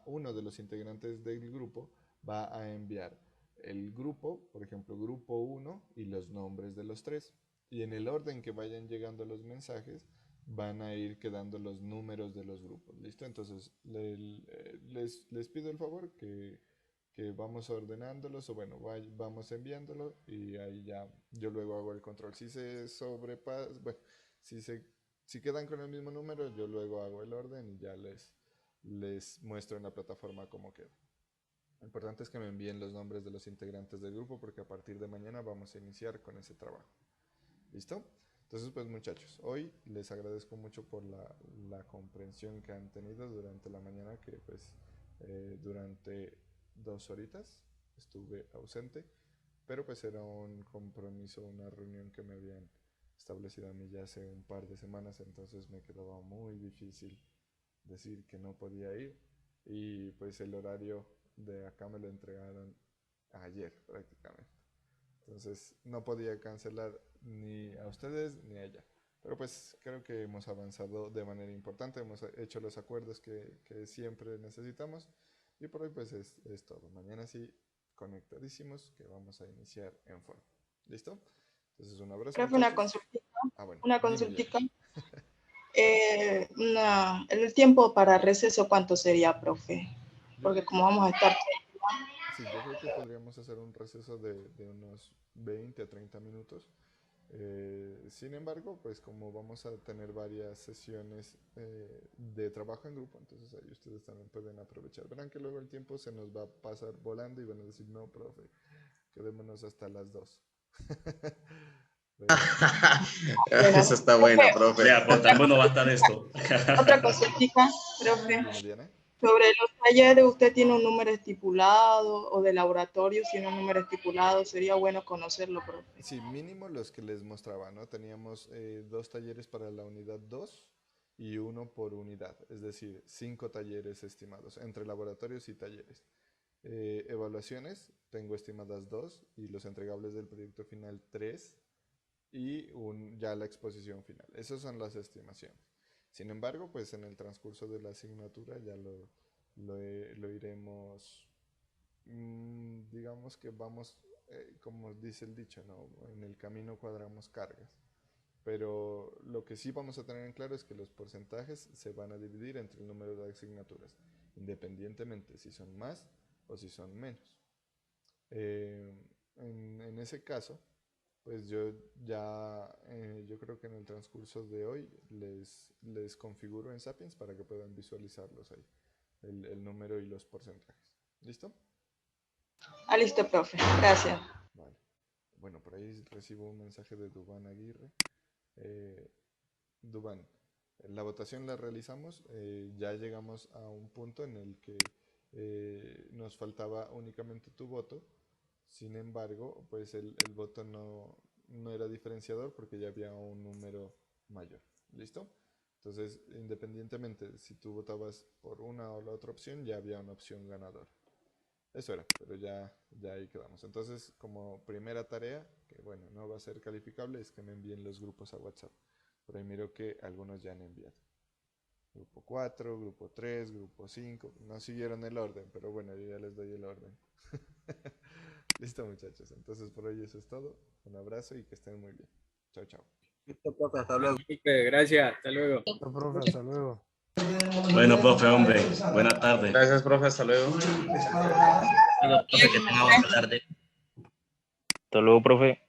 uno de los integrantes del grupo va a enviar el grupo, por ejemplo, grupo 1 y los nombres de los tres. Y en el orden que vayan llegando los mensajes, van a ir quedando los números de los grupos. ¿Listo? Entonces, les pido el favor que vamos ordenándolos, o bueno, vamos enviándolo, y ahí ya yo luego hago el control. Si se sobrepasa, bueno, si quedan con el mismo número, yo luego hago el orden y ya les muestro en la plataforma cómo queda. Lo importante es que me envíen los nombres de los integrantes del grupo, porque a partir de mañana vamos a iniciar con ese trabajo. ¿Listo? Entonces, pues muchachos, hoy les agradezco mucho por la comprensión que han tenido durante la mañana, que pues durante 2 horitas estuve ausente, pero pues era un compromiso, una reunión que me habían establecido a mí ya hace un par de semanas. Entonces me quedaba muy difícil decir que no podía ir, y pues el horario de acá me lo entregaron ayer prácticamente. Entonces no podía cancelar ni a ustedes ni a ella. Pero pues creo que hemos avanzado de manera importante, hemos hecho los acuerdos que siempre necesitamos, y por hoy pues es todo. Mañana sí, conectadísimos, que vamos a iniciar en forma. ¿Listo? Entonces, un abrazo. Profe, una muchachos. consultica. Bueno, Una dime, consultica. El tiempo para receso, ¿cuánto sería, profe? Porque como vamos a estar... Sí, yo creo que podríamos hacer un receso de unos 20 a 30 minutos. Sin embargo, pues como vamos a tener varias sesiones de trabajo en grupo, entonces ahí ustedes también pueden aprovechar. Verán que luego el tiempo se nos va a pasar volando y van a decir, no, profe, quedémonos hasta las 2. Eso está bueno, profe. Vea, pues tan bueno va a estar esto. Otra consultica, profe. Dime, Diana. Sobre los talleres, ¿usted tiene un número estipulado o de laboratorio? Si tiene un número estipulado, sería bueno conocerlo, profe. Sí, mínimo los que les mostraba, ¿no? Teníamos 2 talleres para la unidad 2 y 1 por unidad, es decir, 5 talleres estimados entre laboratorios y talleres. Evaluaciones, tengo estimadas 2 y los entregables del proyecto final 3 y ya la exposición final. Esas son las estimaciones. Sin embargo, pues en el transcurso de la asignatura ya lo iremos, digamos que vamos, como dice el dicho, ¿no? En el camino cuadramos cargas. Pero lo que sí vamos a tener en claro es que los porcentajes se van a dividir entre el número de asignaturas, independientemente si son más o si son menos. En ese caso, pues yo creo que en el transcurso de hoy les configuro en Sapiens para que puedan visualizarlos ahí, el número y los porcentajes. ¿Listo? Listo, profe. Gracias. Vale. Bueno, por ahí recibo un mensaje de Dubán Aguirre. Dubán, la votación la realizamos, ya llegamos a un punto en el que nos faltaba únicamente tu voto. Sin embargo, pues el voto no era diferenciador porque ya había un número mayor. ¿Listo? Entonces, independientemente si tú votabas por una o la otra opción, ya había una opción ganadora. Eso era, pero ya ahí quedamos. Entonces, como primera tarea, que bueno, no va a ser calificable, es que me envíen los grupos a WhatsApp. Por ahí miro que algunos ya han enviado. Grupo 4, grupo 3, grupo 5. No siguieron el orden, pero bueno, yo ya les doy el orden. Listo, muchachos. Entonces, por hoy eso es todo. Un abrazo y que estén muy bien. Chao, chao. Listo, profe, hasta luego. Gracias, hasta luego. Listo, profe, hasta luego. Bueno, profe, hombre, buenas tardes. Gracias, profe, hasta luego. Bueno, profe, que tenga buena tarde. Hasta luego, profe.